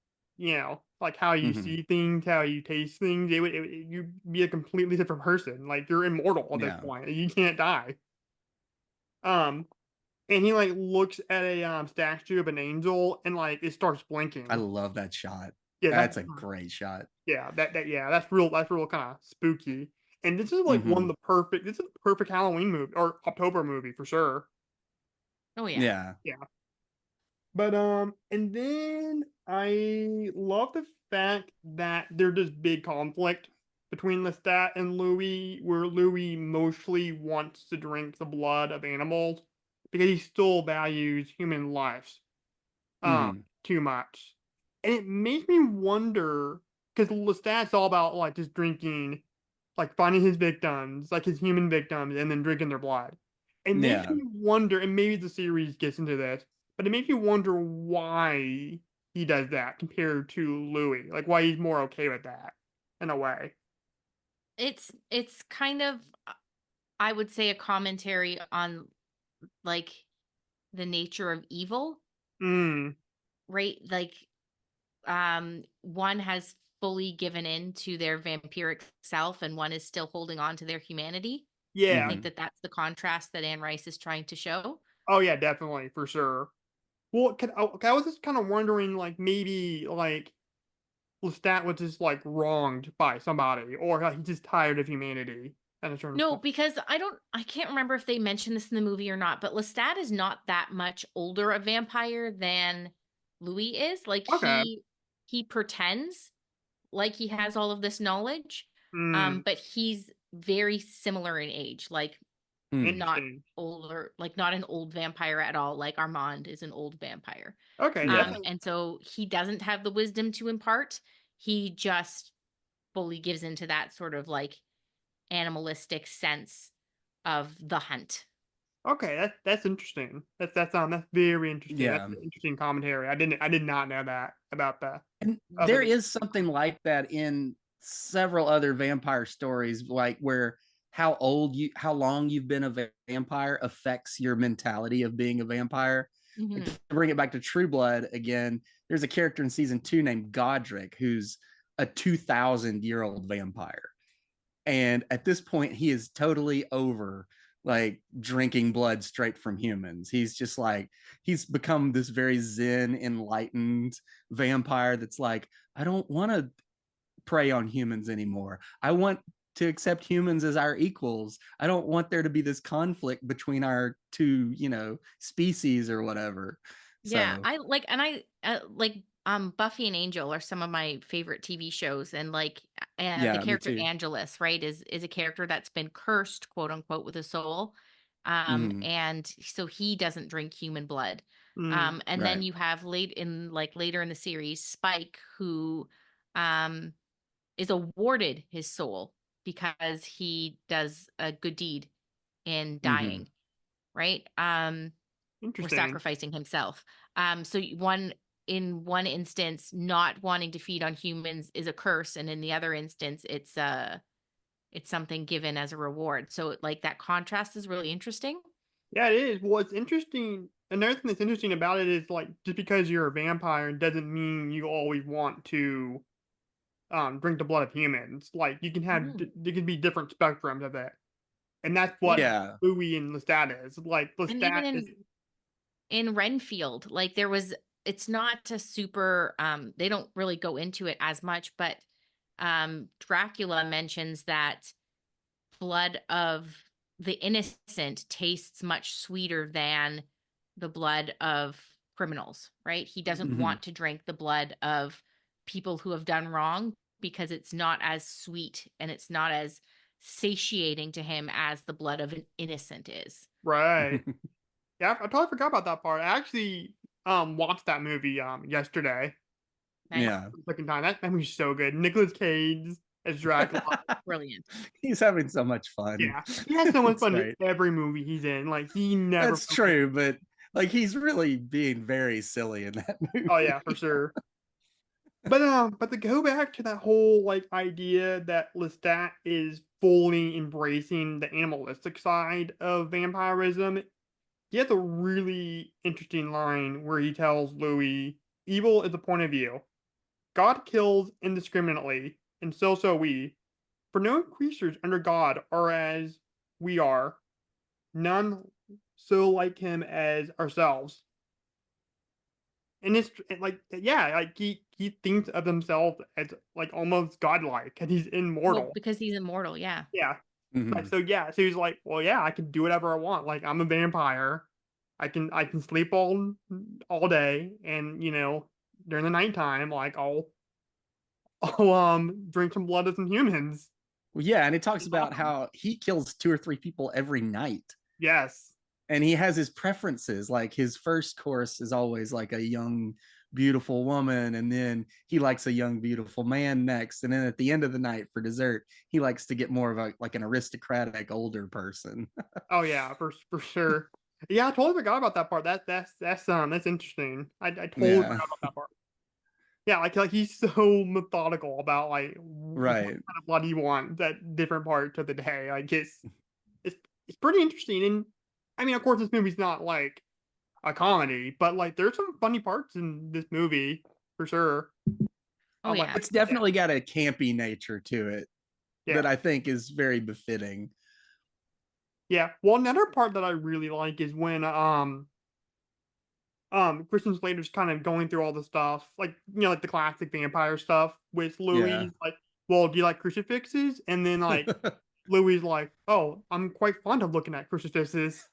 like how you Mhm. see things, how you taste things. You'd be a completely different person. Like you're immortal at this Yeah. point. You can't die. Um, and he like looks at a statue of an angel and like it starts I blinking. love that shot. Yeah, That's a great shot. yeah, that's real kind of spooky. And this is like Mhm. this is the perfect Halloween movie or October movie for sure. Oh yeah. Yeah. Yeah. But and then I love the fact that there's this big conflict between Lestat and Louis, where Louis mostly wants to drink the blood of animals because he still values human lives Mhm. too much. And it makes me wonder, because Lestat's all about like just drinking, like finding his victims, like his human victims, and then drinking their blood. It makes Yeah. me wonder, and maybe the series gets into this, but it makes me wonder why he does that compared to Louis. Like why he's more okay with that in a way. It's kind of, I would say, a commentary on like the nature of evil, Mm. right? Like one has fully given in to their vampiric self and one is still holding on to their humanity. I Yeah. think Mhm. that that's the contrast that Anne Rice is trying to show. Oh yeah, definitely for sure. Well, I was just kind of wondering, like maybe like Lestat was just like wronged by somebody, or like, he's just tired of humanity at a certain No, point. because I can't remember if they mentioned this in the movie or not, but Lestat is not that much older a vampire than Louis is. Like Okay. he pretends like he has all of this knowledge, Mm, but he's very similar in age, like Mm. not interesting. older, like not an old vampire at all. Like Armand is an old vampire. Okay, Yeah. And so he doesn't have the wisdom to impart. He just fully gives into that sort of like animalistic sense of the hunt. okay, that's interesting. That's very interesting. That's Yeah. an interesting commentary. I did not know that about the And other. there is something like that in several other vampire stories, like where how long you've been a vampire affects your mentality of being a vampire. Like to Hmm. bring it back to True Blood again, there's a character in season 2 named Godric who's a 2,000-year-old vampire. And at this point, he is totally over like drinking blood straight from humans. He's just like, he's become this very zen, enlightened vampire that's like, I don't want to prey on humans anymore. I want to accept humans as our equals. I don't want there to be this conflict between our two, species or whatever. Yeah, So, I like, and I like Buffy and Angel are some of my favorite TV shows, and like the yeah, me character too. Angelus, right, is a character that's been cursed, quote unquote, with a soul, Mhm. and so he doesn't drink human blood. Mm, And then Right. you have later in the series Spike, who um is awarded his soul because he does a good deed in Mhm. dying. right? Or Interesting. sacrificing himself. So in one instance, not wanting to feed on humans is a curse, and in the other instance, it's something given as a reward. So like that contrast is really interesting. Yeah, it is. What's interesting, another thing that's interesting about it is like just because you're a vampire doesn't mean you always want to drink the blood of humans. Like you can have Mhm. there can be different spectrums of it. And that's what Yeah. Yeah. Louis and Lestat is. Like And even Lestat is in Renfield, like there was it's not a super they don't really go into it as much, but Dracula mentions that blood of the innocent tastes much sweeter than the blood of criminals, right? He doesn't Hmm. want to drink the blood of people who have done wrong because it's not as sweet and it's not as satiating to him as the blood of an innocent is. right. Yeah, I totally forgot about that part. I actually watched that movie yesterday Nice. Yeah. for the second time. That movie's so good. Nicolas Cage as Dracula. Brilliant. He's having so much fun. Yeah. He has so much It's fun in great. every movie he's in. Like he never That's true, but like he's really being very silly in that movie. Oh yeah, for sure. But to go back to that whole like idea that Lestat is fully embracing the animalistic side of vampirism, he has a really interesting line where he tells Louis, "Evil is a point of view. God kills indiscriminately, and so we. For no creatures under God are as we are, none so like him as ourselves." And it's like, yeah, like he thinks of himself as like almost godlike, and he's Well, immortal. because he's immortal, yeah. Yeah. Like, Mhm. so yeah, so he's like, well, yeah, I can do whatever I want. Like I'm a vampire. I can sleep all day, and during the nighttime, like I'll drink some blood of some humans. Well, yeah, and it talks It's about awesome. how he kills 2 or 3 people every night. Yes. And he has his preferences. Like his first course is always like a young, beautiful woman, and then he likes a young, beautiful man next. And then at the end of the night for dessert, he likes to get more of a like an aristocratic older person. Oh yeah, for sure. Yeah, I totally forgot about that part. That's interesting. I totally Yeah, forgot about that part. Yeah, like he's so methodical about like what right. kind of blood he wants at different parts of the day. Like it's pretty interesting. And I mean, of course, this movie's not like a comedy, but like there's some funny parts in this movie for sure. Oh Like yeah. It's definitely got a campy nature to it yeah, that I think is very befitting. yeah. Well, another part that I really like is when Christian Slater's kind of going through all the stuff, like like the classic vampire stuff with Yeah. Louis. Like, well, do you like crucifixes? And then like Louis like, oh, I'm quite fond of looking at crucifixes.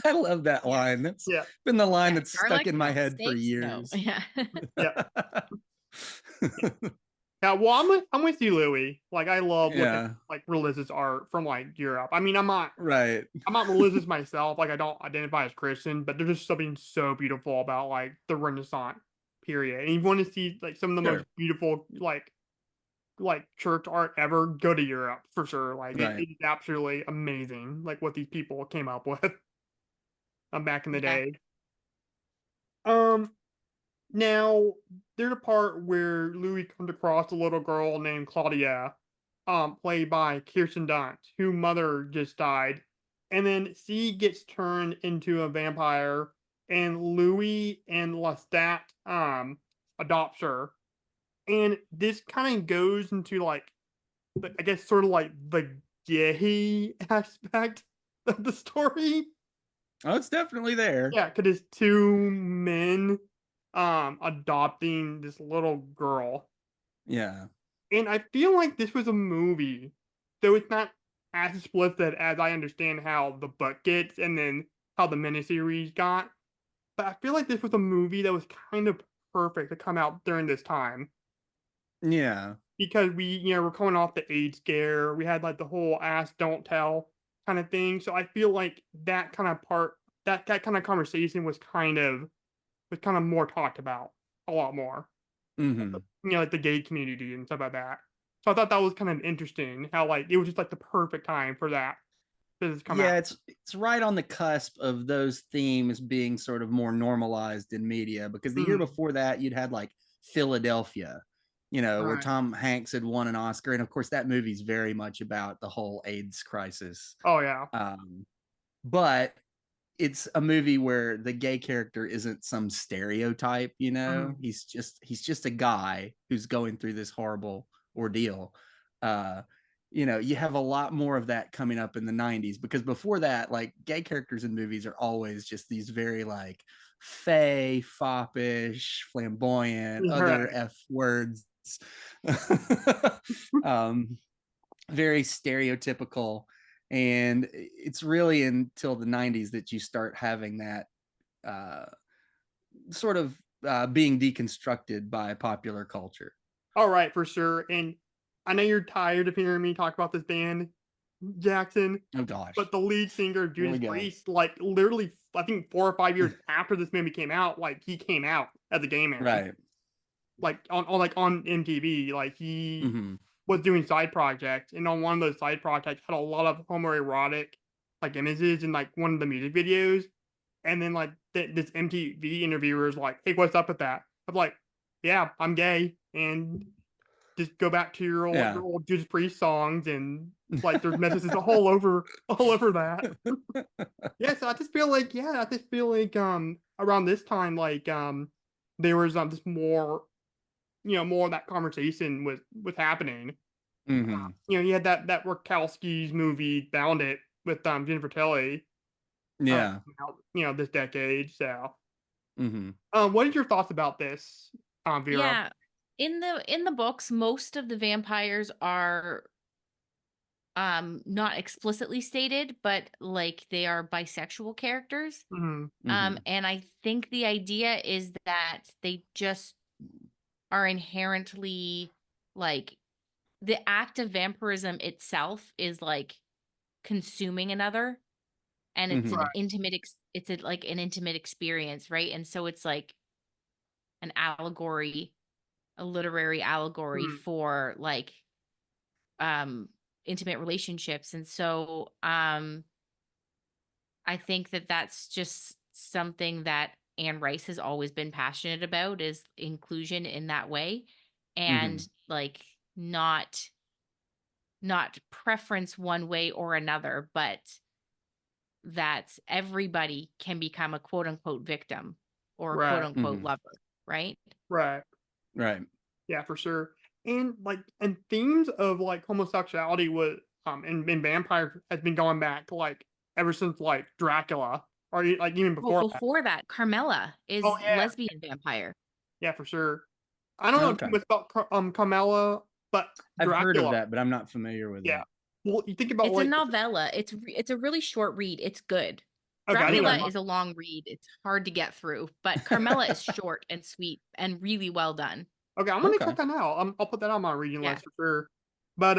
I love that line. That's Yeah, been the line Yeah. that's stuck Garlic? in my No. head for Steaks? No. years. Yeah. yeah. Yeah, well, I'm with you, Louis. Like, I love looking at Yeah, like religious art from like Europe. I mean, I'm not right. I'm not religious myself. Like, I don't identify as Christian, but there's just something so beautiful about like the Renaissance period. And you want to see like some of the most Sure. beautiful like church art ever, go to Europe for sure. Like, Right. it's absolutely amazing. Like what these people came up with back in the Yeah. day. Um, Now, there's a part where Louis comes across a little girl named Claudia, played by Kirsten Dunst, whose mother just died, and then she gets turned into a vampire, and Louis and Lestat adopts her, and this kind of goes into like, I guess, sort of like the gay aspect of the story. Oh, it's definitely there. Yeah, because it's two men adopting this little girl. Yeah. And I feel like this was a movie, though it's not as explicit as I understand how the book gets and then how the miniseries got. But I feel like this was a movie that was kind of perfect to come out during this time. Yeah. Because we're coming off the AIDS scare. We had like the whole ask, don't tell kind of thing. So I feel like that kind of part, that kind of conversation was kind of more talked about a lot more. Hmm. Like the gay community and stuff like that. So I thought that was kind of interesting how like it was just like the perfect time for that. Does this come Yeah, out? it's right on the cusp of those themes being sort of more normalized in media, because the year before that you'd had like Philadelphia, where Right. Tom Hanks had won an Oscar, and of course that movie's very much about the whole AIDS crisis. Oh yeah. But it's a movie where the gay character isn't some stereotype, he's just a guy who's going through this horrible ordeal. You have a lot more of that coming up in the 90s, because before that, like, gay characters in movies are always just these very like fey, foppish, flamboyant, other Right. F words. Very stereotypical. And it's really until the 90s that you start having that sort of being deconstructed by popular culture. All right, for sure. And I know you're tired of hearing me talk about this band, Jackson, Oh gosh. but the lead singer of Here we Judas go. Priest, like literally, I think 4 or 5 years after this movie came out, like he came out as a gay man, Right. like on MTV, like he Mhm. was doing side projects, and on one of those side projects had a lot of homoerotic like images in like one of the music videos, and then like this MTV interviewer is like, "Hey, what's up with that?" I'm like, "Yeah, I'm gay," and just go back to your Yeah. old Judas Priest songs, and like there's messages all over that. Yeah, so I just feel like around this time, like there was just more, more of that conversation was happening. Mhm. You had that Wachowski's movie Bound It with Jennifer Tilly Yeah. out, this decade. So Mhm. what are your thoughts about this, Vera? Yeah. In the books, most of the vampires are not explicitly stated, but like they are bisexual characters. Mhm. Mhm. And I think the idea is that they just are inherently like the act of vampirism itself is like consuming another, and it's an Mhm. Right. intimate like an intimate experience, right? And so it's like an allegory, a literary allegory Mhm. for like um intimate relationships. And so I think that that's just something that Anne Rice has always been passionate about, is inclusion in that way, and Mhm. like not preference one way or another, but that everybody can become a quote unquote victim or a quote Right. unquote Mhm. lover, right? Right. Right. Yeah, for sure. And themes of like homosexuality was in vampires has been going back like ever since like Dracula, or like even Well, before that. before that, Carmela Oh is yeah, lesbian vampire. yeah, for sure. I don't know too Okay. much about Carmela, but I've heard of Dracula. that, but I'm not familiar with Yeah. it. Well, you think about It's a like novella. It's a really short read. It's good. okay, I think Dracula is a long read. It's hard to get through, but Carmela is short and sweet and really well done. okay, I'm gonna Okay. check that out. I'll put that on my reading Yeah. list for sure. But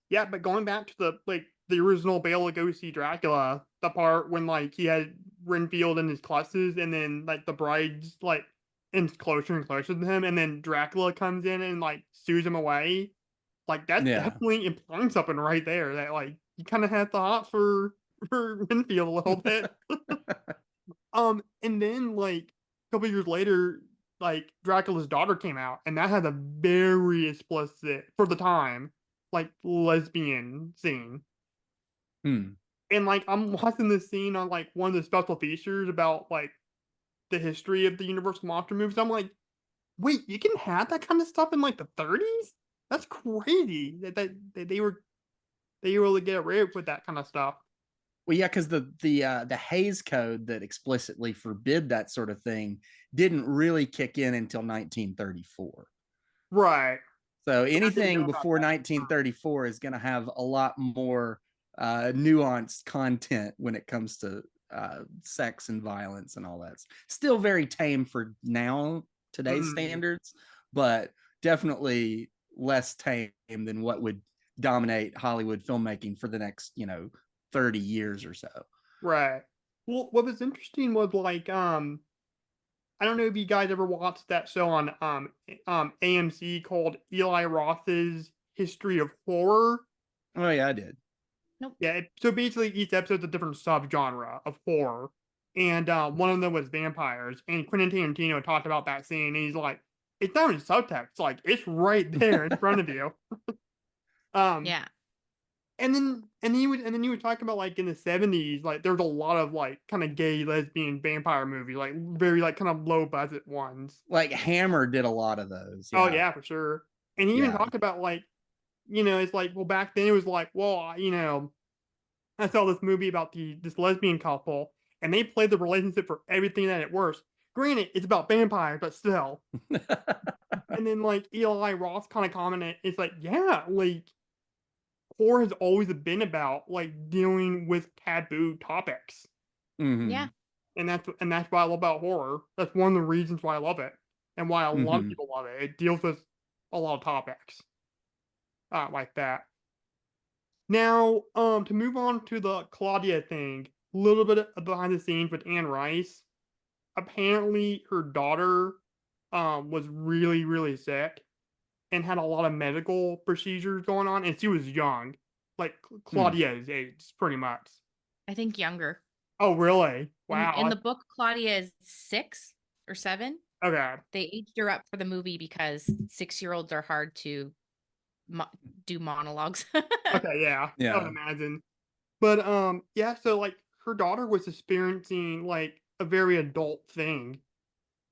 yeah, but going back to the original Bela Lugosi Dracula, the part when like he had Renfield in his clutches, and then like the bride's like in closer and closer to him, and then Dracula comes in and like sues him away. Like that's Yeah. definitely implying something right there, that like you kind of had the hot for Renfield a little bit. And then like a couple years later, like Dracula's daughter came out, and that had a very explicit for the time, like lesbian scene. Hmm. And like I'm watching this scene on like one of the special features about like the history of the Universal Monster movies. I'm like, wait, you can have that kind of stuff in like the 30s? That's crazy that they were able to get away with that kind of stuff. Well, yeah, because the Hays Code that explicitly forbid that sort of thing didn't really kick in until 1934. Right. So I didn't know anything about before that. 1934 is going to have a lot more nuanced content when it comes to sex and violence and all that. Still very tame for today's Mhm. standards, but definitely less tame than what would dominate Hollywood filmmaking for the next 30 years or so. Right. Well, what was interesting was like I don't know if you guys ever watched that show on AMC called Eli Roth's History of Horror. Oh yeah, I did. Nope. Yeah, so basically each episode's a different subgenre of horror, and one of them was vampires. And Quentin Tarantino talked about that scene, and he's like, "It's not even subtext; like it's right there in front of you." Um, Yeah. and then he was talking about like in the 70s, like there's a lot of like kind of gay lesbian vampire movies, like very like kind of low budget ones. Like Hammer did a lot of those. Oh Yeah. yeah, for sure. And he even Yeah. talked about like, it's like, well, back then it was like, well, I saw this movie about this lesbian couple, and they played the relationship for everything that it was. Granted, it's about vampires, but still. And then like Eli Roth kind of commented, it's like, yeah, like horror has always been about like dealing with taboo topics, Mhm. Yeah. and that's what I love about horror. That's one of the reasons why I love it, and why a lot of Mhm. people love it. It deals with a lot of topics like that. Now, to move on to the Claudia thing, a little bit of behind the scenes with Anne Rice. Apparently, her daughter was really, really sick and had a lot of medical procedures going on, and she was young, like Claudia's age, pretty much. I think younger. Oh, really? In Wow. the book, Claudia is 6 or 7. Okay. They aged her up for the movie because 6-year-olds are hard to do monologues. Okay, yeah. I Yeah. would imagine. But yeah, so like her daughter was experiencing like a very adult thing,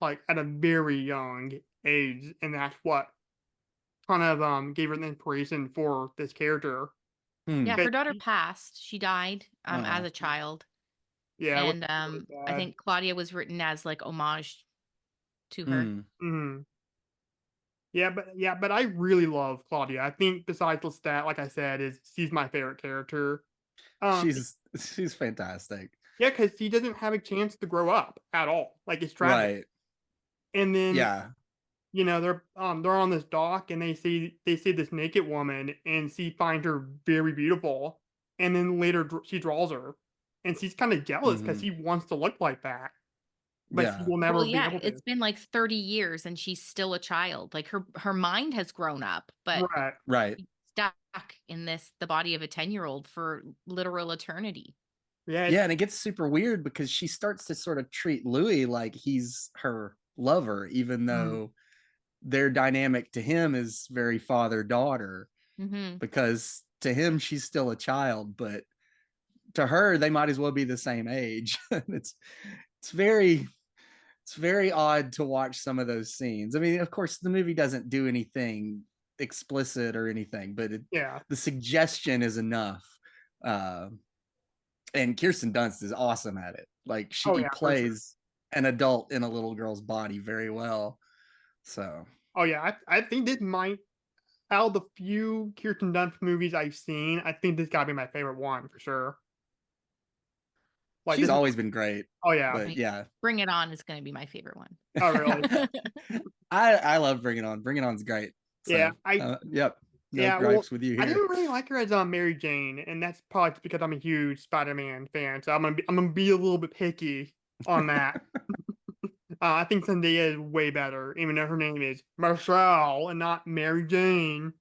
like at a very young age, and that's what kind of gave her the inspiration for this character. Hmm. Yeah, But her daughter passed. She died as Oh. a child. yeah, it was And really I bad. think Claudia was written as like homage to her. Hmm. Mhm. Yeah, but I really love Claudia. I think besides Lestat, like I said, is she's my favorite character. Um, She's fantastic. yeah, because she doesn't have a chance to grow up at all. Like it's tragic. Right. And then Yeah. they're on this dock and they see this naked woman and she finds her very beautiful, and then later she draws her, and she's kind of jealous because Mhm. she wants to look like that, but she Yeah. will never Well, be yeah, able to. it's been like 30 years and she's still a child. Like her mind has grown up, but Right. Right. she's stuck in the body of a 10-year-old for literal eternity. Yeah. Yeah, and it gets super weird because she starts to sort of treat Louis like he's her lover, even though their dynamic to him is very father-daughter, Mm-hmm. because to him she's still a child, but to her they might as well be the same age. it's it's very it's very odd to watch some of those scenes. I mean, of course, the movie doesn't do anything explicit or anything, but Yeah. the suggestion is enough. Uh, and Kirsten Dunst is awesome at it. Like she Oh yeah, for sure. plays an adult in a little girl's body very well. So Oh yeah, I think this might, out of the few Kirsten Dunst movies I've seen, I think this gotta be my favorite one for sure. Like she's this is, always been great. oh yeah. But yeah. Bring It On is going to be my favorite one. Oh really? I love Bring It On. Bring It On's great. So, Yeah, yep. No yeah, well, gripes with you I here. didn't really like her as Mary Jane, and that's probably just because I'm a huge Spider-Man fan. So I'm gonna be a little bit picky on that. I think Zendaya is way better, even though her name is Marcel and not Mary Jane.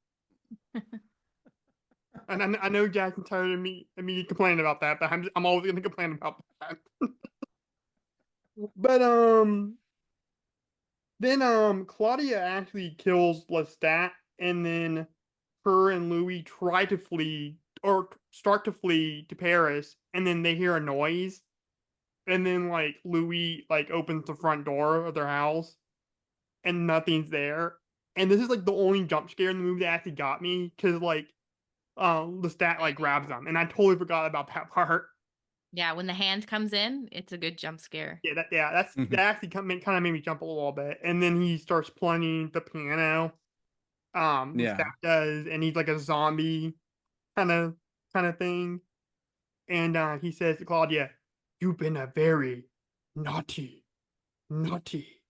And I know Jackson's tired of me complaining about that, but I'm always gonna complain about that. But then Claudia actually kills Lestat, and then her and Louis try to flee or start to flee to Paris, and then they hear a noise, and then like Louis like opens the front door of their house, and nothing's there. And this is like the only jump scare in the movie that actually got me, because like Lestat like grabs them, and I totally forgot about that part. Yeah, when the hand comes in, it's a good jump scare. That Mhm. actually kind of made me jump a little bit. And then he starts playing the piano. Yeah. Lestat does, and he's like a zombie kind of thing. And he says to Claudia, "You've been a very naughty, naughty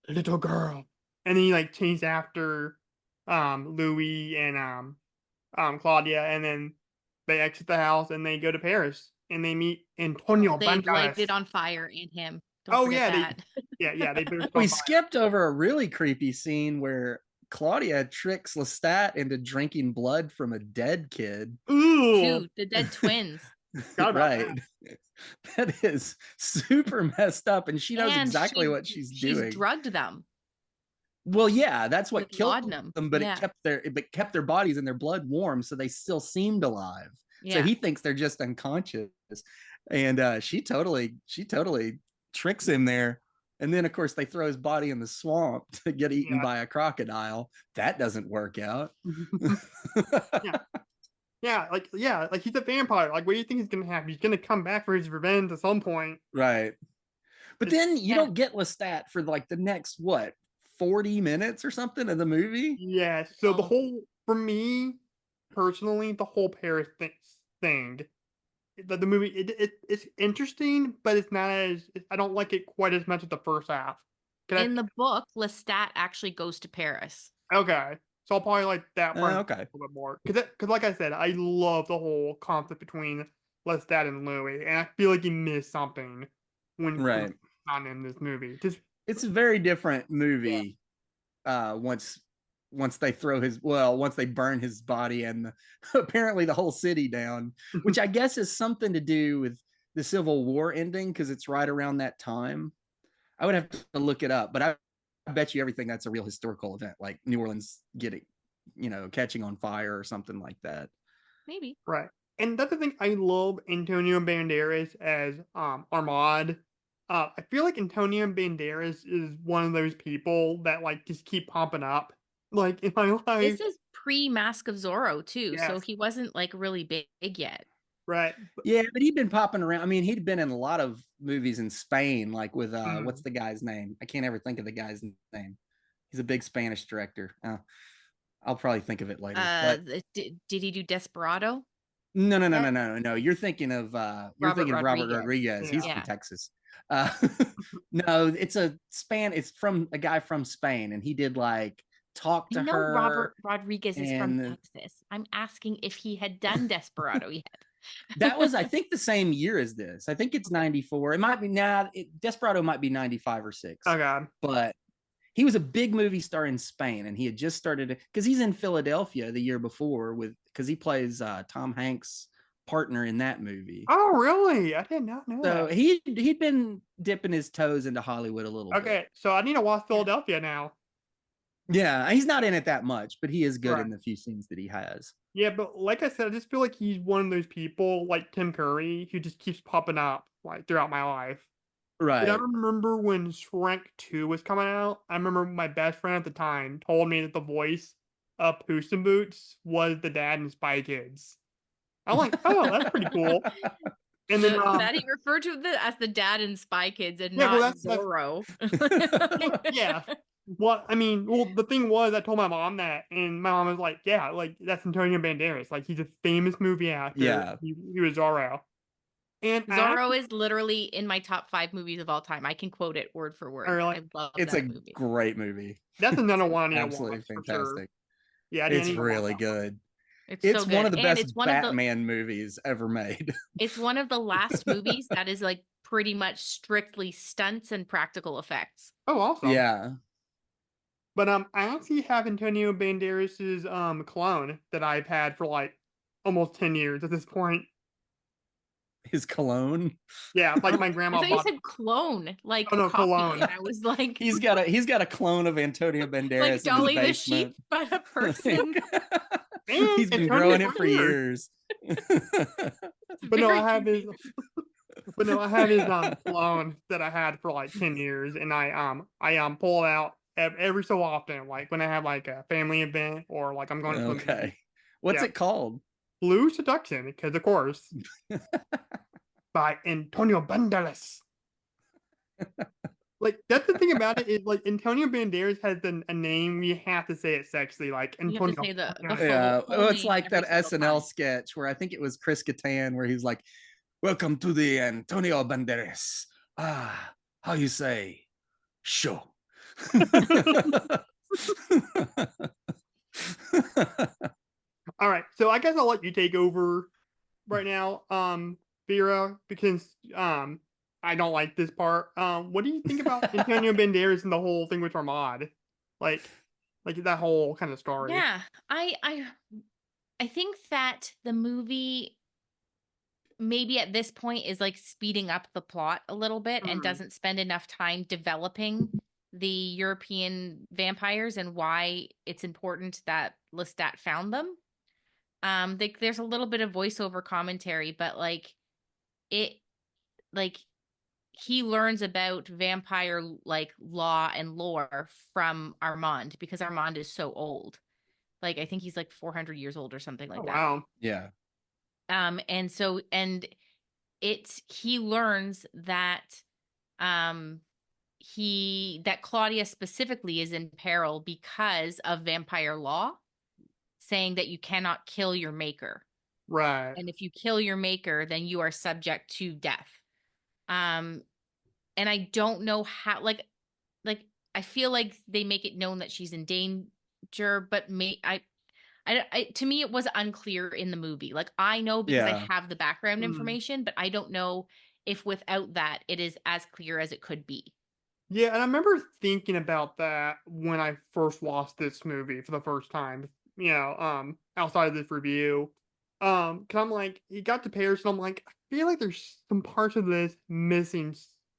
little girl." And then he like chased after Louis and Claudia, and then they exit the house and they go to Paris and they meet Antonio They light Banderas. it on fire in him. Don't Oh forget yeah, that. they burst We on fire. skipped over a really creepy scene where Claudia tricks Lestat into drinking blood from a dead kid. Ooh, The dead twins. forgot about Right. That is super messed up, and she knows And exactly what she's doing. drugged them Well, yeah, that's what with killed laudanum. them, but Yeah. it kept their bodies and their blood warm, so they still seemed alive. So Yeah. he thinks they're just unconscious, and she totally tricks him there. And then, of course, they throw his body in the swamp to get eaten Yeah. by a crocodile. That doesn't work out. Yeah, like he's a vampire. Like, what do you think he's gonna happen? He's gonna come back for his revenge at some point. Right. But then you Yeah. don't get Lestat for like the next, what, 40 minutes or something of the movie? Yeah. So the Oh. whole, for me personally, the whole Paris thing, the movie, it's interesting, but it's not as, I don't like it quite as much as the first half. In the book, Lestat actually goes to Paris. Okay. So I'll probably like that part Okay. a little bit more. Because like I said, I love the whole conflict between Lestat and Louis, and I feel like he missed something when Right. not in this movie. Just It's a very different movie once they once they burn his body and apparently the whole city down, which I guess is something to do with the Civil War ending, because it's right around that time. I would have to look it up, but I bet you everything that's a real historical event, like New Orleans catching on fire or something like that. Maybe. right. And that's the thing, I love Antonio Banderas as Armand. I feel like Antonio Banderas is one of those people that like just keep popping up like in my life. This is pre-Mask of Zorro too, so Yes. he wasn't like really big yet. Right. Yeah, but he'd been popping around. I mean, he'd been in a lot of movies in Spain, like with what's the guy's name? I can't ever think of the guy's name. He's a big Spanish director. I'll probably think of it later. But Did he do Desperado? no. You're thinking of Robert Rodriguez. He's Yeah. from Texas. No, it's it's from a guy from Spain, and he did like Talk to I know Her. Robert Rodriguez is from and- Texas. I'm asking if he had done Desperado yet. That was, I think, the same year as this. I think it's 94. It might be Desperado might be 95 or 6. Oh god. But he was a big movie star in Spain, and he had just started because he's in Philadelphia the year before because he plays Tom Hanks' partner in that movie. Oh really? I did not know So that. he'd been dipping his toes into Hollywood a little bit. Okay, so I need to watch Philadelphia now. Yeah, he's not in it that much, but he is good Right. in the few scenes that he has. Yeah, but like I said, I just feel like he's one of those people like Tim Curry who just keeps popping up like throughout my life. Right. I remember when Shrek 2 was coming out, I remember my best friend at the time told me that the voice of Puss in Boots was the dad in Spy Kids. I'm like, oh, that's pretty cool. And then that he referred to as the dad in Spy Kids and Yeah, well, not that's- Zorro. yeah. Well, I mean, the thing was, I told my mom that, and my mom was like, yeah, like, that's Antonio Banderas. Like, he's a famous movie actor. Yeah. He was Zorro. And Zorro is literally in my top 5 movies of all time. I can quote it word for word. Really? I love It's that a movie. great movie. that's another one I need to Absolutely watch, for fantastic. sure. Yeah, It's need to watch really that one. good. It's It's so good. one of the And best it's one of the Batman movies ever made. it's one of the last movies that is like pretty much strictly stunts and practical effects. Oh, awesome. Yeah. But I actually have Antonio Banderas's clone that I've had for like almost 10 years at this point. His cologne. Yeah, like my I grandma thought you bought. said clone, like Oh, no, coffee. cologne. And I was like, He's got a clone of Antonio Banderas like in his Dolly the basement. sheep, but a person. He's been Antonio growing it for Banderas. years. But no, Very I have his. confusing. But no, I have his clone that I had for like 10 years, and I pull it out every so often, like when I have like a family event or like I'm going to a movie. Okay. What's Yeah. it called? Blue Seduction, because of course, by Antonio Banderas. Like that's the thing about it is like Antonio Banderas has a name you have to say it sexy, like You have Antonio. to say the Banderas. full- Yeah. full Oh, it's name like that every single SNL time. sketch where I think it was Chris Kattan where he's like, "Welcome to the Antonio Banderas. How you say? Show." All right, so I guess I'll let you take over right now, Vera, because I don't like this part. What do you think about Antonio Banderas and the whole thing with Armand? Like, like that whole kind of story. Yeah, I think that the movie maybe at this point is like speeding up the plot a little bit and Mhm. doesn't spend enough time developing the European vampires and why it's important that Lestat found them. There's a little bit of voiceover commentary, but it like he learns about vampire like law and lore from Armand because Armand is so old. Like I think he's like 400 years old or something Oh like that. wow. Yeah. And he learns that that Claudia specifically is in peril because of vampire law, saying that you cannot kill your maker. Right. And if you kill your maker, then you are subject to death. And I don't know how like I feel like they make it known that she's in danger, but to me it was unclear in the movie. Like I know because I Yeah. have the background Mm. information, but I don't know if without that it is as clear as it could be. Yeah, and I remember thinking about that when I first watched this movie for the first time, outside of this review. Cause I'm like, he got to Paris, and I'm like, I feel like there's some parts of this missing,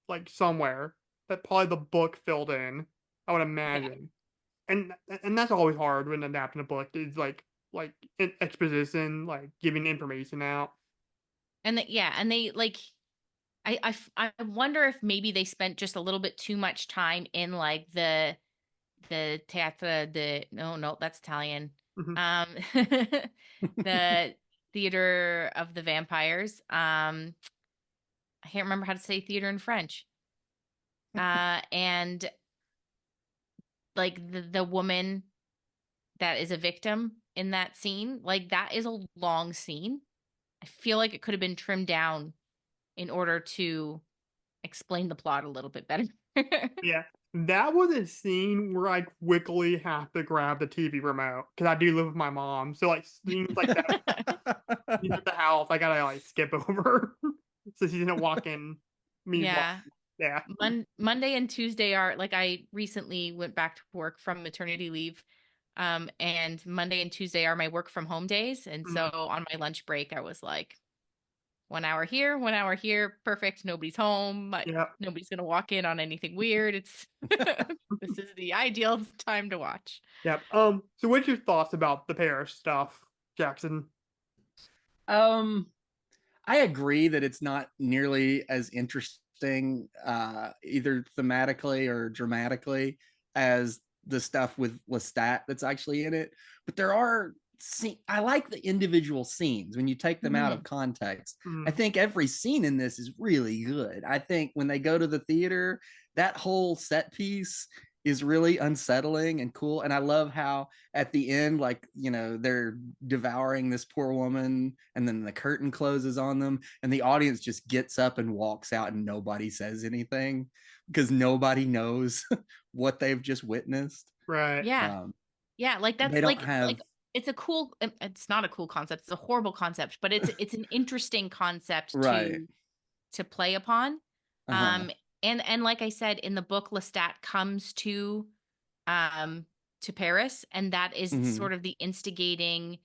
like somewhere that probably the book filled in. I would Yeah. imagine, and that's always hard when adapting a book. Is like exposition, like giving information out. And they like I wonder if maybe they spent just a little bit too much time in like the teatro the no that's Italian. Mhm. The theater of the vampires. I can't remember how to say theater in French. And like the woman that is a victim in that scene, like that is a long scene. I feel like it could have been trimmed down in order to explain the plot a little bit better. Yeah, that was a scene where I quickly have to grab the TV remote because I do live with my mom. So like scenes like that, she's at the house, I gotta like skip over so she didn't walk in. Me, Yeah. yeah. Monday and Tuesday are like I recently went back to work from maternity leave. And Monday and Tuesday are my work from home days. And so on my lunch break, I was like, 1 hour here, 1 hour here. Perfect. Nobody's home. Yeah. Nobody's going to walk in on anything weird. It's this is the ideal time to watch. Yep. So what's your thoughts about the Paris stuff, Jackson? I agree that it's not nearly as interesting, either thematically or dramatically, as the stuff with Lestat that's actually in it. But there are I like the individual scenes when you take them out of context. I think every scene in this is really good. I think when they go to the theater, that whole set piece is really unsettling and cool. And I love how at the end, like, they're devouring this poor woman and then the curtain closes on them and the audience just gets up and walks out and nobody says anything because nobody knows what they've just witnessed. Right. Yeah. Yeah. Like that's they don't like, have... like it's a cool, it's not a cool concept. It's a horrible concept, but it's an interesting concept Right. to play upon. Uh-huh. And like I said, in the book, Lestat comes to Paris, and that is sort of the instigating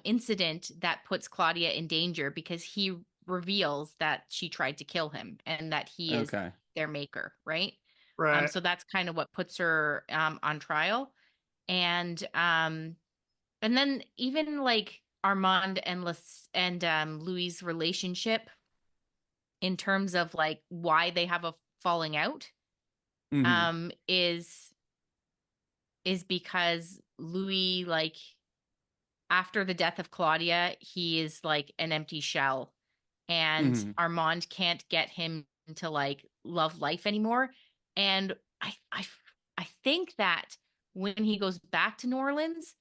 incident that puts Claudia in danger because he reveals that she tried to kill him and that he is their maker, right? Right. So that's kind of what puts her on trial. And then even like Armand and Louis' relationship in terms of like why they have a falling out is because Louis, like after the death of Claudia, he is like an empty shell and Armand can't get him to like love life anymore. And I think that when he goes back to New Orleans,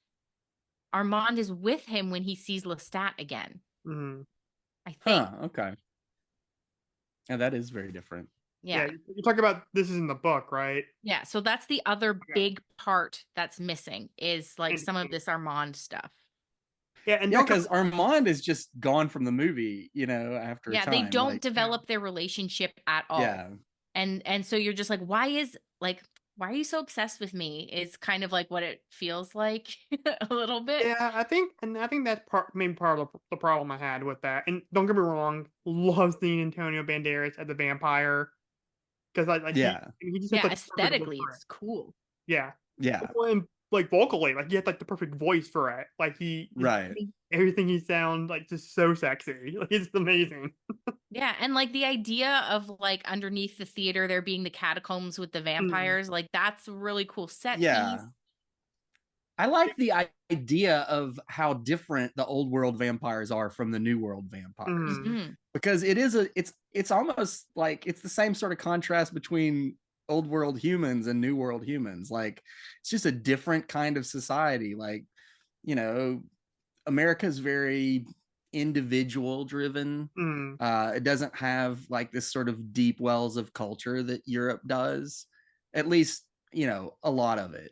Armand is with him when he sees Lestat again. I think. Okay. Yeah, that is very different. Yeah. You're talking about this is in the book, right? Yeah. So that's the other big part that's missing is like some of this Armand stuff. Yeah, and because Armand is just gone from the movie, after a time. They don't develop their relationship at all. Yeah. And so you're just like, why why are you so obsessed with me? Is kind of like what it feels like a little bit. Yeah, I think that's maybe part of the problem I had with that. And don't get me wrong, love seeing Antonio Banderas as a vampire because Yeah. he just has Yeah, like the perfect look aesthetically, for it. it's cool. Yeah. Yeah. Well, and like vocally, like he had like the perfect voice for it. Like he Right. everything he sounds like just so sexy. Like it's amazing. Yeah, and like the idea of like underneath the theater there being the catacombs with the vampires, like that's a really cool set Yeah. piece. I like the idea of how different the old world vampires are from the new world vampires. Mhm. Because it's almost like it's the same sort of contrast between old world humans and new world humans. Like it's just a different kind of society. Like, you know, America's very individual driven. Mm. It doesn't have like this sort of deep wells of culture that Europe does, at least, you know, a lot of it.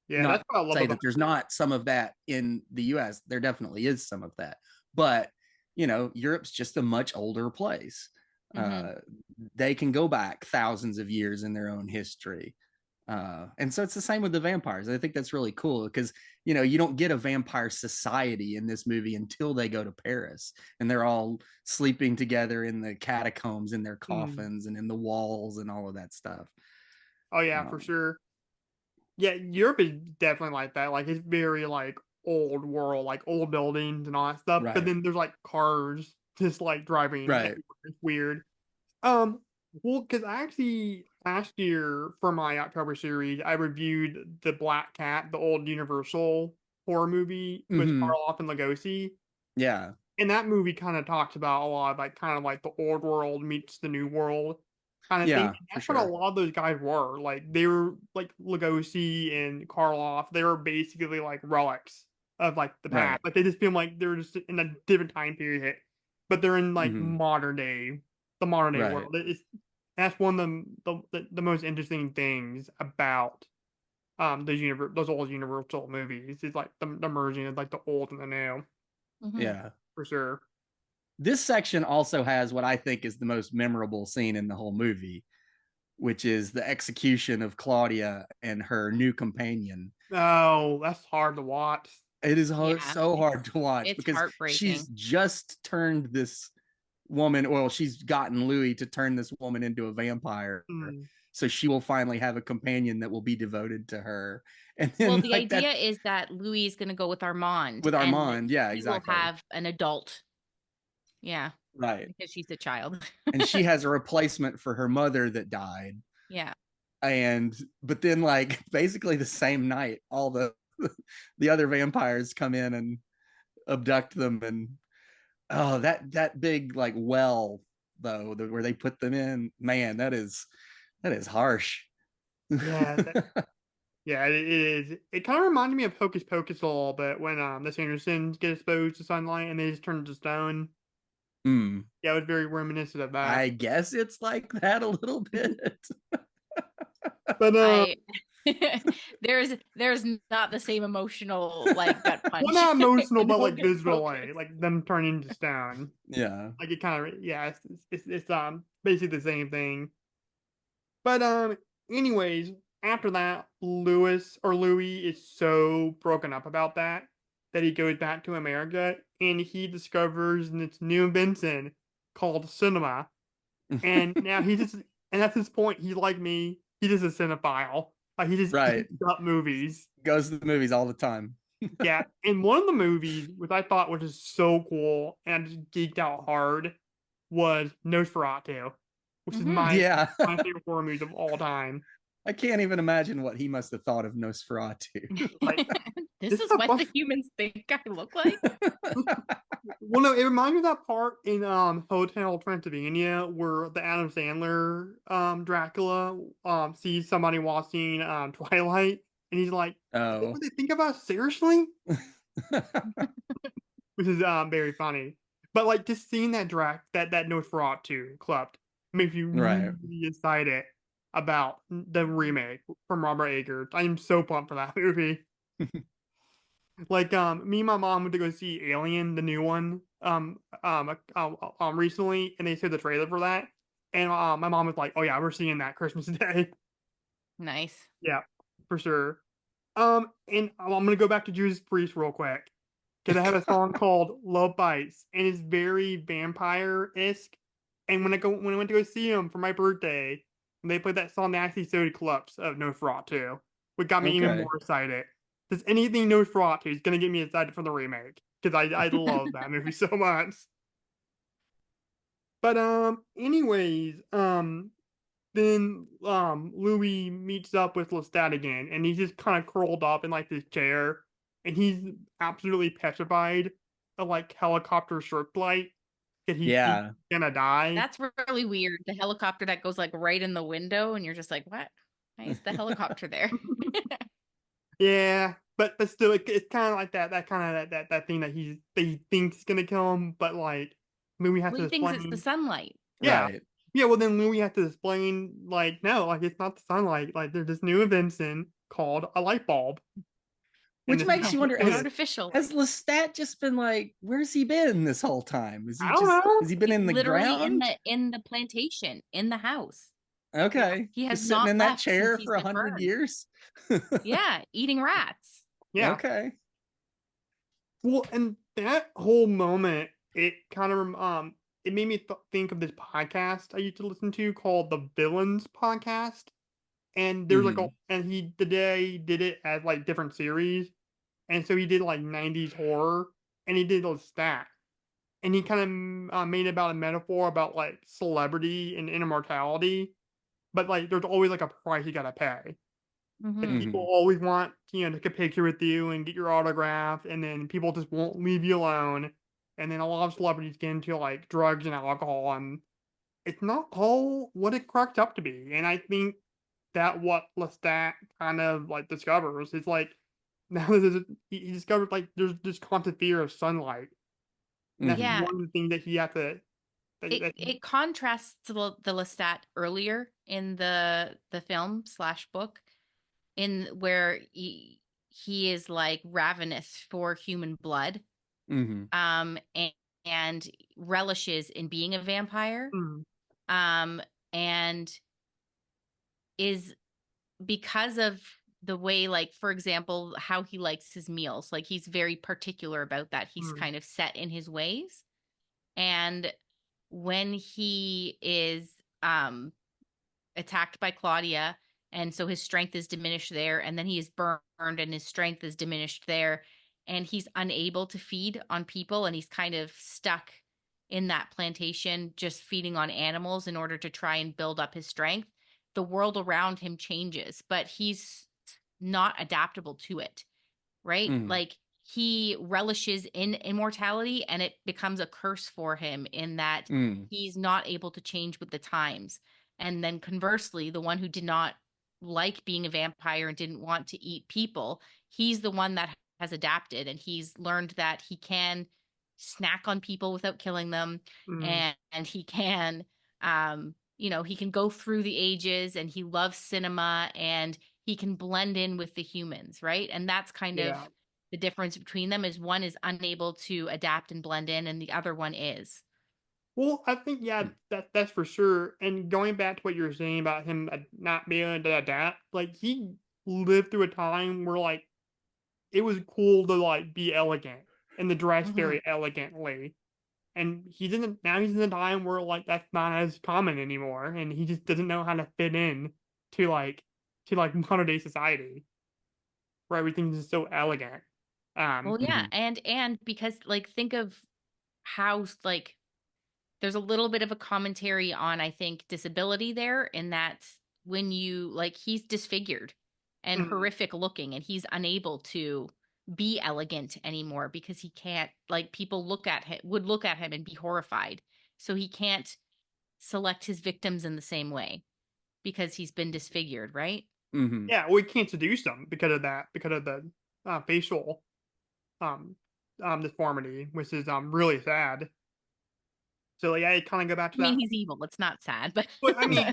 Yeah, Not that's what I love say about that there's not some of that in the US. There definitely is some of that. But, you know, Europe's just a much older place. Mhm. They can go back thousands of years in their own history. And so it's the same with the vampires. I think that's really cool because, you know, you don't get a vampire society in this movie until they go to Paris and they're all sleeping together in the catacombs, in their coffins and in the walls and all of that stuff. Oh yeah, for sure. Yeah, Europe is definitely like that. Like it's very like old world, like old buildings and all that stuff. But Right. then there's like cars just like driving Right. everywhere. It's weird. Well, because actually last year for my October series, I reviewed the Black Cat, the old Universal horror movie with Mm-hmm. Karloff and Lugosi. Yeah. And that movie kind of talks about a lot of like kind of like the old world meets the new world kind of thing. Yeah, And for that's what a sure. lot of those guys were. Like they were like Lugosi and Karloff. They were basically like relics of like the Right. past. Like they just feel like they're just in a different time period, but they're in like Mhm. the modern day Right. world. That's one of the most interesting things about those old Universal movies is like the merging of like the old and the new Mhm. Yeah. for sure. This section also has what I think is the most memorable scene in the whole movie, which is the execution of Claudia and her new companion. Oh, that's hard to watch. It is Yeah, so hard to watch it's because she's heartbreaking. just turned this woman, well, she's gotten Louis to turn this woman into a vampire. Mm. So she will finally have a companion that will be devoted to her. And Well, then the like idea that is that Louis is going to go with Armand with and that Armand, yeah, he will exactly. have an adult. Yeah, Right. because she's a child. And she has a replacement for her mother that died. Yeah. But then like basically the same night all the other vampires come in and abduct them. And oh, that big like well though, where they put them in, man, that is harsh. Yeah, yeah, it is. It kind of reminded me of Hocus Pocus a little bit when the Sandersons get exposed to sunlight and they just turn to stone. Mm, Yeah, it was very reminiscent of that. I guess it's like that a little bit. But I there's not the same emotional like gut punch. well, not emotional, in but like Hocus visually, Pocus. like them turning to stone. Yeah. Like it kind of yeah, it's basically the same thing. But anyways, after that, Louis is so broken up about that he goes back to America and he discovers this new invention called cinema. And now he just and at this point he's like me, he's just a cinephile. Like he just Right. eats up movies. Goes to the movies all the time. Yeah. And one of the movies which I thought was just so cool and I just geeked out hard was Nosferatu, which is Yeah. my favorite horror movie of all time. I can't even imagine what he must have thought of Nosferatu. Like This is what the humans think I look like. well, no, it reminds me of that part in Hotel Transylvania where the Adam Sandler Dracula sees somebody watching Twilight and he's like, Oh. what do they think of us? Seriously? Which is very funny. But like just seeing that that Nosferatu club makes me Right. really excited about the remake from Robert Eggers. I am so pumped for that movie. Like me and my mom went to go see Alien, the new one, recently, and they showed the trailer for that. And my mom was like, "Oh yeah, we're seeing that Christmas Day." Nice. Yeah, for sure. And I'm gonna go back to Judas Priest real quick because I have a song called "Love Bites" and it's very vampire-esque. And when I went to go see him for my birthday, they played that song, they actually showed clips of Nosferatu, which got me even Okay. more excited. Because anything Nosferatu is gonna get me excited for the remake because I love that movie so much. But anyways, then Louis meets up with Lestat again, and he's just kind of curled up in like this chair, and he's absolutely petrified of like helicopter searchlight that he thinks Yeah. he's gonna die. That's really weird. The helicopter that goes like right in the window, and you're just like, what? Why is the helicopter there? Yeah, but still, it's kind of like that kind of that thing that he thinks is gonna kill him, but like Louis has Well, to he thinks it's the explain. sunlight. Yeah, Right. yeah. Well, then Louis has to explain like no, like it's not the sunlight. Like there's this new invention called a light bulb. And Which this is makes how you he wonder, It's did has it. artificial. has Lestat just been like, where's he been this whole time? Is he I don't just know. has he been He's in the literally ground? in the plantation, in the house. Okay. He has Just sitting not in that left since chair he's for been 100 burned. years? Yeah, eating rats. Yeah. Okay. Well, and that whole moment, it kind of it made me think of this podcast I used to listen to called the Villains Podcast. And there's like Mhm. and he today did it as like different series, and so he did like 90s horror, and he did those stats, and he kind of made it about a metaphor about like celebrity and immortality, but like there's always like a price you gotta pay. Like, Hmm. people Mhm. always want, to take a picture with you and get your autograph, and then people just won't leave you alone. And then a lot of celebrities get into like drugs and alcohol, and it's not all what it cracked up to be. And I think that what Lestat kind of like discovers is like now that he discovered like there's this constant fear of sunlight. And that's Mhm. Yeah, one of the things that he had to it contrasts to the Lestat earlier in the film slash book, in where he is like ravenous for human blood, Mhm. and relishes in being a vampire, mm, um, and is, because of the way, like, for example, how he likes his meals, like he's very particular about that. He's mm, kind of set in his ways. And when he is attacked by Claudia, and so his strength is diminished there, and then he is burned and his strength is diminished there, and he's unable to feed on people, and he's kind of stuck in that plantation just feeding on animals in order to try and build up his strength. The world around him changes, but he's not adaptable to it, right? Mhm. Like, he relishes in immortality, and it becomes a curse for him in that Mm. he's not able to change with the times. And then conversely, the one who did not like being a vampire and didn't want to eat people, he's the one that has adapted, and he's learned that he can snack on people without killing them, mm, and he can he can go through the ages, and he loves cinema, and he can blend in with the humans, right? And that's kind of yeah. the difference between them, is one is unable to adapt and blend in, and the other one is. Well, I think yeah, that's for sure. And going back to what you were saying about him not being able to adapt, like he lived through a time where like it was cool to like be elegant and to dress Mhm. very elegantly. And he's in a time where like that's not as common anymore, and he just doesn't know how to fit in to like modern day society where everything's just so elegant. Well, yeah, Mhm. and because, like, think of how, like, there's a little bit of a commentary on, I think, disability there, in that when you, like, he's disfigured and Mm, horrific looking, and he's unable to be elegant anymore because he can't, like, people would look at him and be horrified. So he can't select his victims in the same way because he's been disfigured, right? Mhm. yeah, we can't seduce them because of that, because of the facial um deformity, which is really sad. So yeah, it kind of go back to I mean, that. he's evil. It's not sad, but But I mean,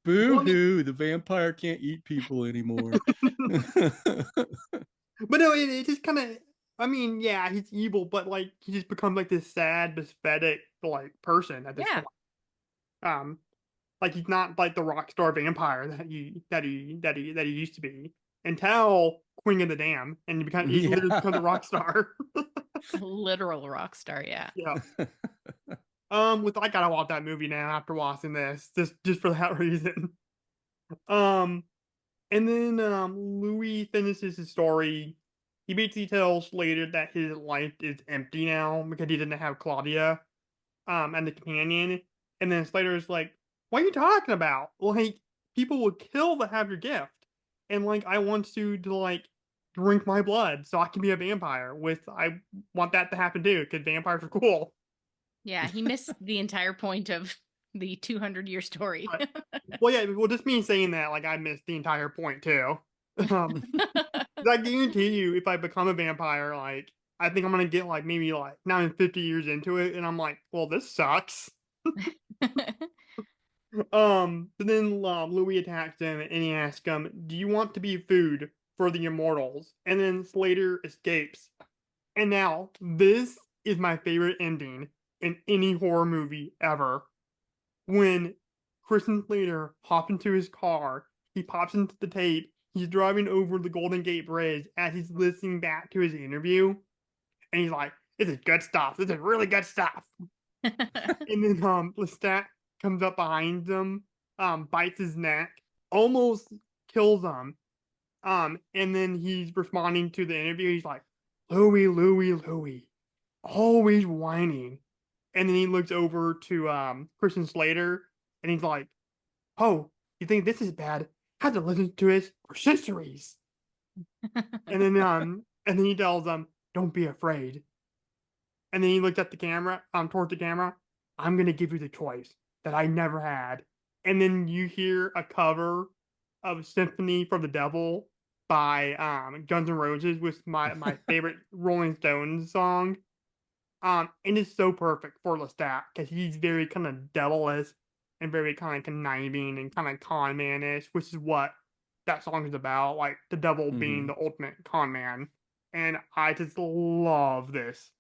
Boo well, I mean, hoo, the vampire can't eat people anymore. but no, it just kind of. I mean, yeah, he's evil, but like he just becomes like this sad, pathetic like person at this yeah. point. Like he's not like the rock star vampire that he used to be until Queen of the Dam, and he literally becomes a rock star. Literal rock star, yeah. Yeah. I gotta watch that movie now after watching this, just for that reason. And then Louis finishes his story. He basically tells Slater that his life is empty now because he didn't have Claudia, and the companion. And then Slater's like, "What are you talking about? Like, people will kill to have your gift, and like, I want you to like drink my blood so I can be a vampire. I want that to happen too because vampires are cool." Yeah, he missed the entire point of the 200-year story. Right. Well, yeah. Well, just me saying that, like, I missed the entire point too. 'Cause I guarantee you, if I become a vampire, like, I think I'm gonna get like maybe like now I'm 50 years into it, and I'm like, well, this sucks. But then Louis attacks him and he asks him, "Do you want to be food for the immortals?" And then Slater escapes. And now this is my favorite ending in any horror movie ever. When Kristen Slater hops into his car, he pops into the tape. He's driving over the Golden Gate Bridge as he's listening back to his interview, and he's like, "This is good stuff. This is really good stuff." And then Lestat comes up behind him, bites his neck, almost kills him. And then he's responding to the interview. He's like, "Louie, Louie, Louie, always whining." And then he looks over to Christian Slater, and he's like, "Oh, you think this is bad? Had to listen to it for centuries." And then he tells them, "Don't be afraid." And then he looks at the camera, towards the camera. "I'm gonna give you the choice that I never had." And then you hear a cover of "Symphony for the Devil" by Guns N' Roses, with my favorite Rolling Stones song. And it's so perfect for Lestat because he's very kind of devilish and very kind of conniving and kind of con manish, which is what that song is about. Like the devil being the ultimate con man. And I just love this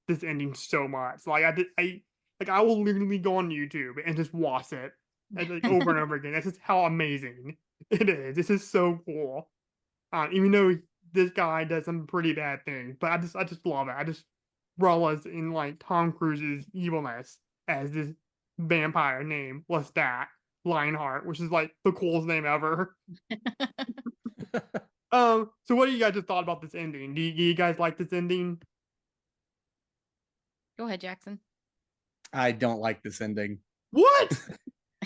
ending so much. Like I will literally go on YouTube and just watch it and like over and over again. That's just how amazing it is. This is so cool. Even though this guy does some pretty bad things, but I just love it. I just relish in like Tom Cruise's evilness as this vampire named Lestat Lionheart, which is like the coolest name ever. So what do you guys just thought about this ending? Do you guys like this ending? Go ahead, Jackson. I don't like this ending. What?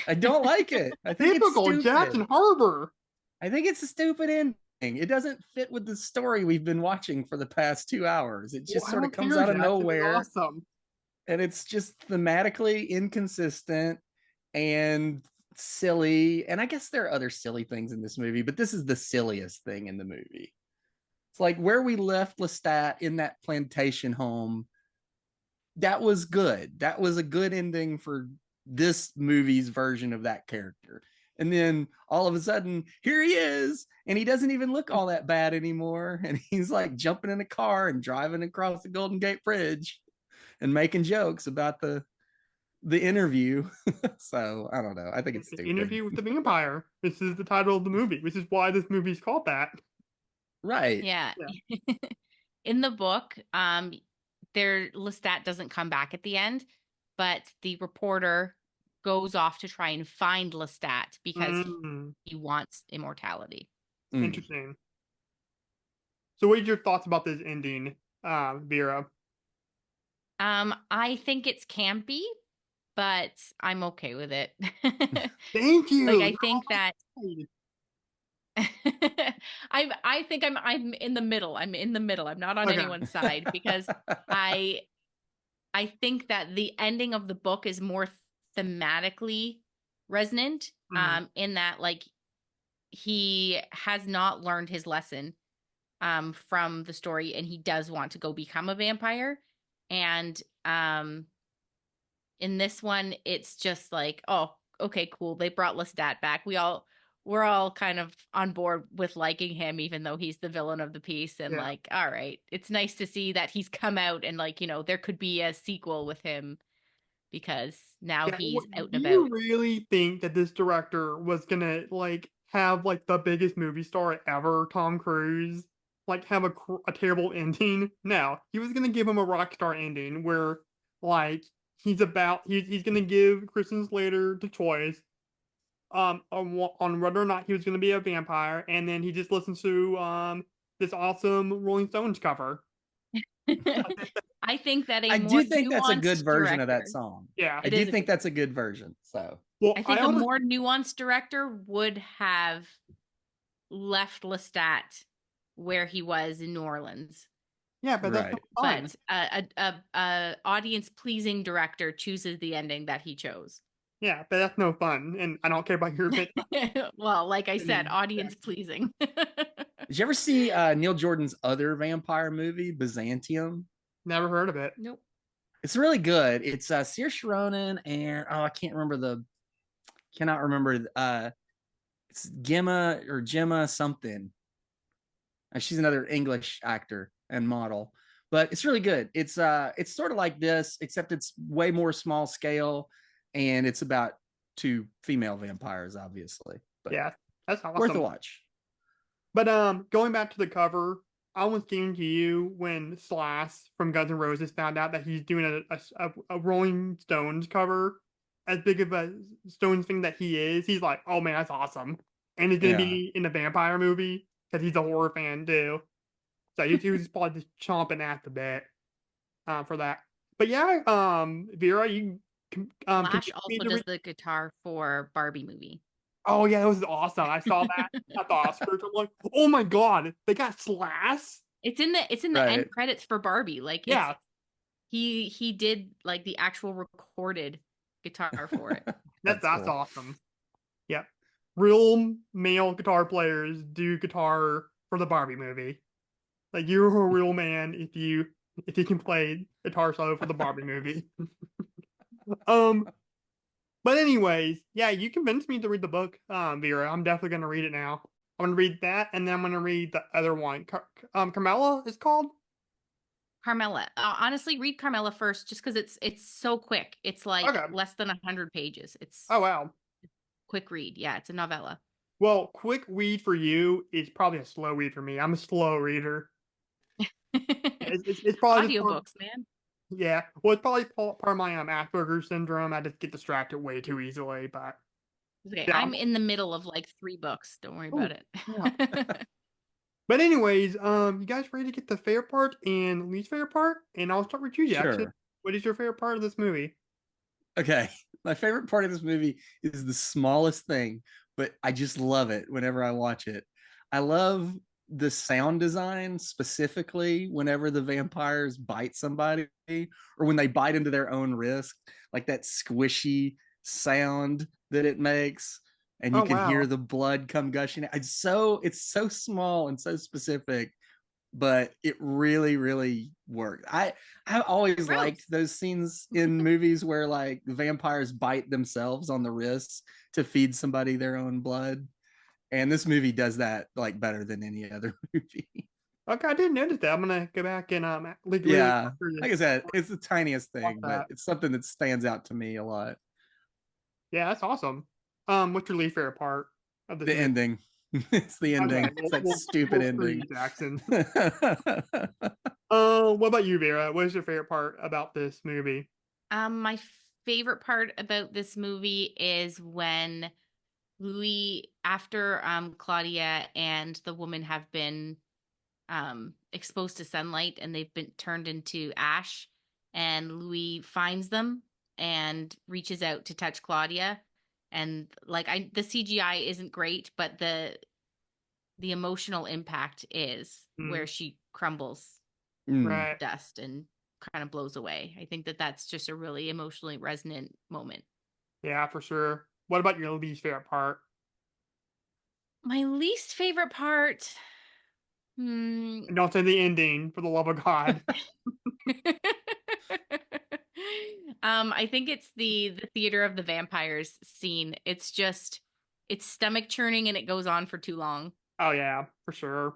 I don't like it. I think Typical it's Jackson Harbor. I think it's a stupid ending. It doesn't fit with the story we've been watching for the past 2 hours. It just sort of comes out of nowhere. Awesome. And it's just thematically inconsistent and silly. And I guess there are other silly things in this movie, but this is the silliest thing in the movie. It's like where we left Lestat in that plantation home. That was good. That was a good ending for this movie's version of that character. And then all of a sudden, here he is, and he doesn't even look all that bad anymore. And he's like jumping in a car and driving across the Golden Gate Bridge and making jokes about the interview. So I don't know. I think it's stupid. Interview with the Vampire. This is the title of the movie, which is why this movie is called that. Right. Yeah. In the book, Lestat doesn't come back at the end, but the reporter goes off to try and find Lestat because he wants immortality. Interesting. So what are your thoughts about this ending, Vera? I think it's campy, but I'm okay with it. Thank you. Like I think that I think I'm in the middle. I'm in the middle. I'm not on anyone's side because I think that the ending of the book is more thematically resonant, in that like he has not learned his lesson from the story, and he does want to go become a vampire. And in this one, it's just like, oh, okay, cool. They brought Lestat back. We're all kind of on board with liking him, even though he's the villain of the piece. And like, all right, it's nice to see that he's come out and like, you know, there could be a sequel with him because now Yeah, he's out do and you about. really think that this director was gonna like have like the biggest movie star ever, Tom Cruise, like have a terrible ending? No, he was gonna give him a rock star ending where like he's gonna give Kristen Slater the choice on whether or not he was gonna be a vampire, and then he just listens to this awesome Rolling Stones cover. I think that a I more do think that's a good nuanced version of that director, song. Yeah. I it do is a think good that's a good version. So Well, I think almost a more nuanced director would have left Lestat where he was in New Orleans. yeah, but that's right. not fun. But a audience pleasing director chooses the ending that he chose. Yeah, but that's no fun, and I don't care about your opinion. Well, like I said, Opinion. audience pleasing. Did you ever see Neil Jordan's other vampire movie, Byzantium? Never heard of it. Nope. It's really good. It's Saoirse Ronan and I cannot remember it's Gemma something. She's another English actor and model, but it's really good. It's sort of like this, except it's way more small scale, and it's about two female vampires, obviously. But Yeah, that's awesome. worth a watch. But going back to the cover, I was guarantee you when Slash from Guns N' Roses found out that he's doing a Rolling Stones cover, as big of a Stones thing that he is, he's like, oh man, that's awesome. And he's gonna be in a vampire movie because he's a horror fan too. So he was probably just chomping at the bit for that. But yeah, Vera, you Slash continue also to does read. the guitar for Barbie movie. Oh yeah, it was awesome. I saw that at the Oscars. I'm like, oh my god, they got Slash. It's in the Right. end credits for Barbie. Like Yeah. it's he did like the actual recorded guitar for it. That's cool. awesome. Yep. Real male guitar players do guitar for the Barbie movie. Like you're a real man if you can play guitar solo for the Barbie movie. But anyways, yeah, you convinced me to read the book, Vera. I'm definitely gonna read it now. I'm gonna read that, and then I'm gonna read the other one. Carmela is called. Carmela. Honestly, read Carmela first, just because it's so quick. It's like Okay. less than 100 pages. It's Oh wow. quick read. Yeah, it's a novella. Well, quick read for you is probably a slow read for me. I'm a slow reader. It's probably just Audiobooks, man. yeah. Well, it's probably part of my Asperger's syndrome. I just get distracted way too easily. But Okay, yeah. I'm in the middle of like 3 books. Don't worry about it. But anyways, you guys ready to get the favorite part and least favorite part? And I'll start with you, Jackson. Sure. What is your favorite part of this movie? Okay. My favorite part of this movie is the smallest thing, but I just love it whenever I watch it. I love the sound design, specifically whenever the vampires bite somebody or when they bite into their own wrist, like that squishy sound that it makes. And you can hear the blood come gushing. It's so small and so specific, but it really, really worked. I always liked those scenes in movies where like the vampires bite themselves on the wrists to feed somebody their own blood. And this movie does that like better than any other movie. Okay, I didn't notice that. I'm gonna go back and Yeah, like I said, it's the tiniest thing, but that. it's something that stands out to me a lot. Yeah, that's awesome. What's your least favorite part of this The movie? ending. It's the ending. Okay, It's that stupid ending. Jackson. What about you, Vera? What is your favorite part about this movie? My favorite part about this movie is when Louis, after Claudia and the woman have been exposed to sunlight and they've been turned into ash, and Louis finds them and reaches out to touch Claudia, and like the CGI isn't great, but the emotional impact is where she crumbles Right. dust and kind of blows away. I think that that's just a really emotionally resonant moment. Yeah, for sure. What about your least favorite part? My least favorite part. And don't say the ending, for the love of God. I think it's the theater of the vampires scene. It's stomach churning and it goes on for too long. Oh yeah, for sure.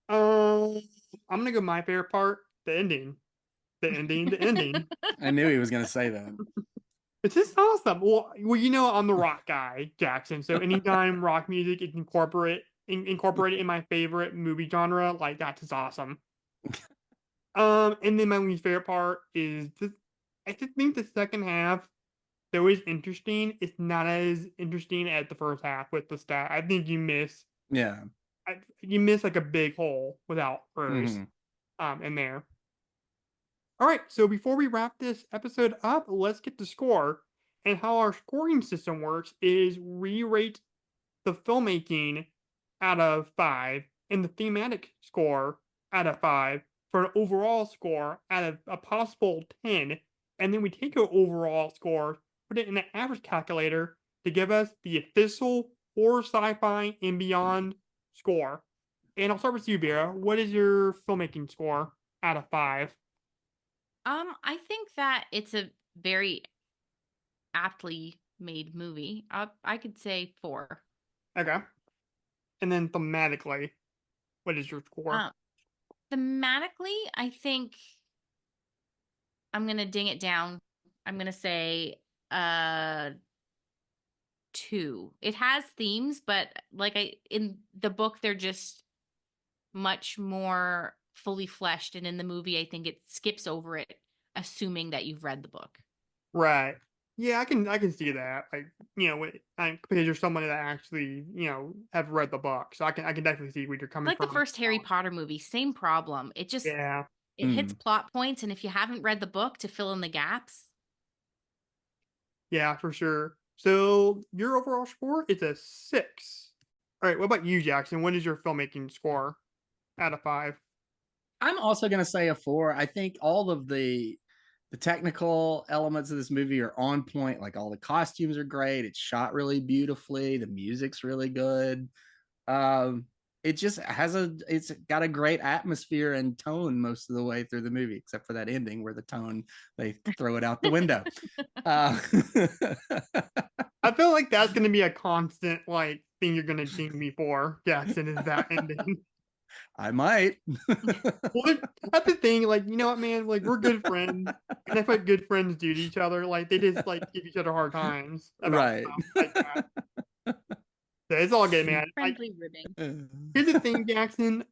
I'm gonna go my favorite part, the ending. The ending. I knew he was gonna say that. It's just awesome. Well, you know, I'm the rock guy, Jackson. So anytime rock music is incorporated in my favorite movie genre, like that's just awesome. And then my least favorite part is just I just think the second half, though is interesting, it's not as interesting as the first half with the stat. I think Yeah. you miss like a big hole without Rose Mhm. in there. All right, so before we wrap this episode up, let's get the score. And how our scoring system works is we rate the filmmaking out of 5 and the thematic score out of 5 for an overall score out of a possible 10. And then we take our overall score, put it in an average calculator to give us the official horror, sci-fi, and beyond score. And I'll start with you, Vera. What is your filmmaking score out of 5? I think that it's a very aptly made movie. I could say 4. Okay. And then thematically, what is your score? Um, thematically, I think I'm gonna ding it down. I'm gonna say 2. It has themes, but in the book, they're just much more fully fleshed, and in the movie, I think it skips over it, assuming that you've read the book. Right. Yeah, I can see that. Like, because you're somebody that actually, have read the book. So I can definitely see where you're coming Like the from. first Harry Potter movie, same problem. Yeah. It hits Mm. plot points, and if you haven't read the book to fill in the gaps, Yeah, for sure. So your overall score is a 6. All right, what about you, Jackson? What is your filmmaking score out of 5? I'm also gonna say a 4. I think all of the technical elements of this movie are on point. Like all the costumes are great. It's shot really beautifully. The music's really good. Um, it just it's got a great atmosphere and tone most of the way through the movie, except for that ending where the tone they throw it out the window. Uh, I feel like that's gonna be a constant like thing you're gonna ding me for, Jackson, is that ending. I might. Well, that's the thing. Like, you know what, man? Like, we're good friends, and that's what good friends do to each other. Like, they just like give each other hard times about Right. stuff like that. So it's all good, man. Like, friendly ribbing. here's the thing, Jackson.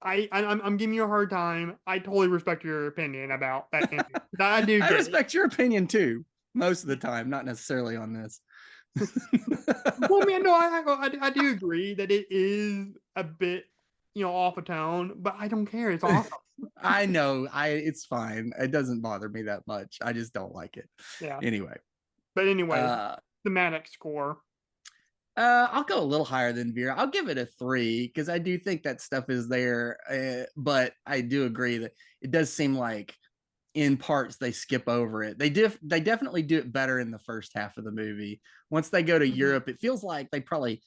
I'm giving you a hard time. I totally respect your opinion about that ending. I do I get it. respect your opinion too, most of the time, not necessarily on this. Well, man, no, I do agree that it is a bit, off a tone, but I don't care. It's awesome. I know. It's fine. It doesn't bother me that much. I just don't like it. Yeah. Anyway. But anyways, Uh thematic score. I'll go a little higher than Vera. I'll give it a 3 because I do think that stuff is there. But I do agree that it does seem like in parts they skip over it. They definitely do it better in the first half of the movie. Once they go to Europe, it feels like they probably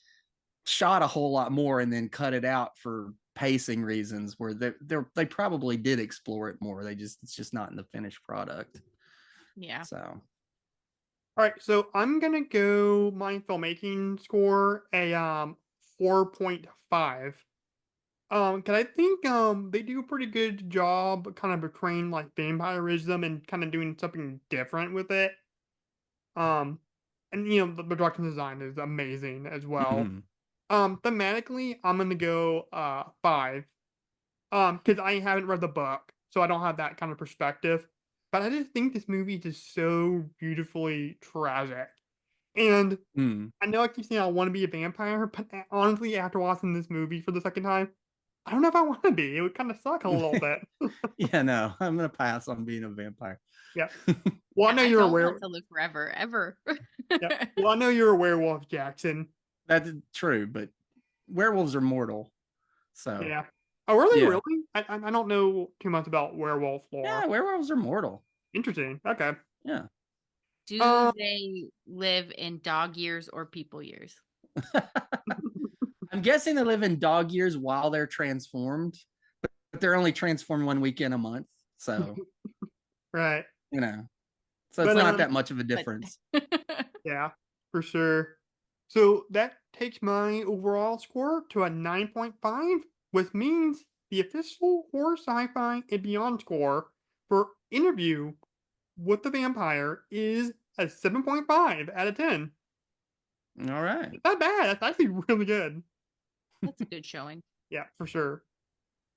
shot a whole lot more and then cut it out for pacing reasons where they probably did explore it more. It's just not in the finished product. Yeah. So All right, so I'm gonna go my filmmaking score a 4.5. Cause I think they do a pretty good job kind of portraying like vampirism and kind of doing something different with it. Um, and the production design is amazing as well. mhm. Thematically, I'm gonna go 5. Because I haven't read the book, so I don't have that kind of perspective. But I just think this movie is just so beautifully tragic. And Mm. I know I keep saying I want to be a vampire, but honestly, after watching this movie for the second time, I don't know if I want to be. It would kind of suck a little bit. Yeah, no, I'm gonna pass on being a vampire. Yeah. Well, I know I you're don't aware. want to live forever, ever. Yeah. Well, I know you're a werewolf, Jackson. That's true, but werewolves are mortal. So Yeah. Oh, are they Yeah. really? I don't know too much about werewolf lore. yeah, werewolves are mortal. Interesting. Okay. Yeah. Do Um, they live in dog years or people years? I'm guessing they live in dog years while they're transformed, but they're only transformed 1 weekend a month. So, Right. So it's But, not that much of a difference. Yeah, for sure. So that takes my overall score to a 9.5, which means the official horror, sci-fi, and beyond score for Interview with the Vampire is a 7.5 out of 10. All right. It's not bad. That's actually really good. That's a good showing. Yeah, for sure.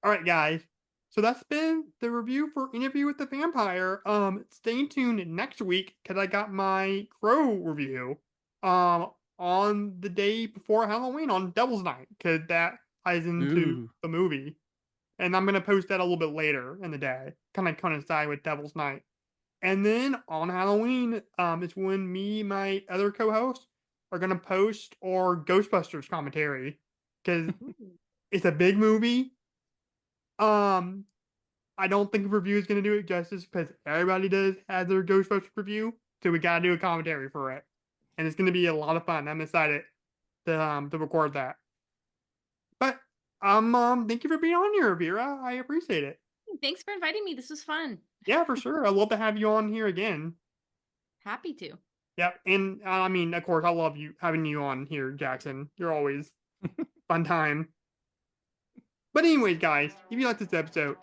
All right, guys. So that's been the review for Interview with the Vampire. Stay tuned next week because I got my Crow review on the day before Halloween on Devil's Night because that ties into Ooh. the movie. And I'm gonna post that a little bit later in the day, kind of coincide with Devil's Night. And then on Halloween, is when me, my other co-hosts, are gonna post our Ghostbusters commentary because it's a big movie. I don't think a review is gonna do it justice because everybody has their Ghostbusters review, so we gotta do a commentary for it, and it's gonna be a lot of fun. I'm excited to record that. But thank you for being on here, Vera. I appreciate it. Thanks for inviting me. This was fun. Yeah, for sure. I'd love to have you on here again. Happy to. Yep, and I mean, of course, I love having you on here, Jackson. You're always fun time. But anyways, guys, if you like this episode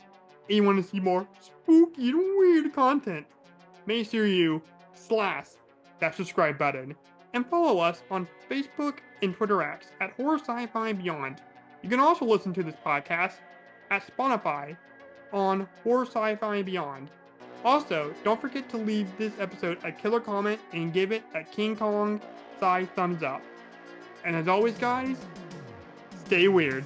and you want to see more spooky and weird content, make sure you slash that subscribe button and follow us on Facebook and Twitter at Horror Sci-Fi and Beyond. You can also listen to this podcast at Spotify on Horror Sci-Fi and Beyond. Also, don't forget to leave this episode a killer comment and give it a King Kong size thumbs up. And as always, guys, stay weird.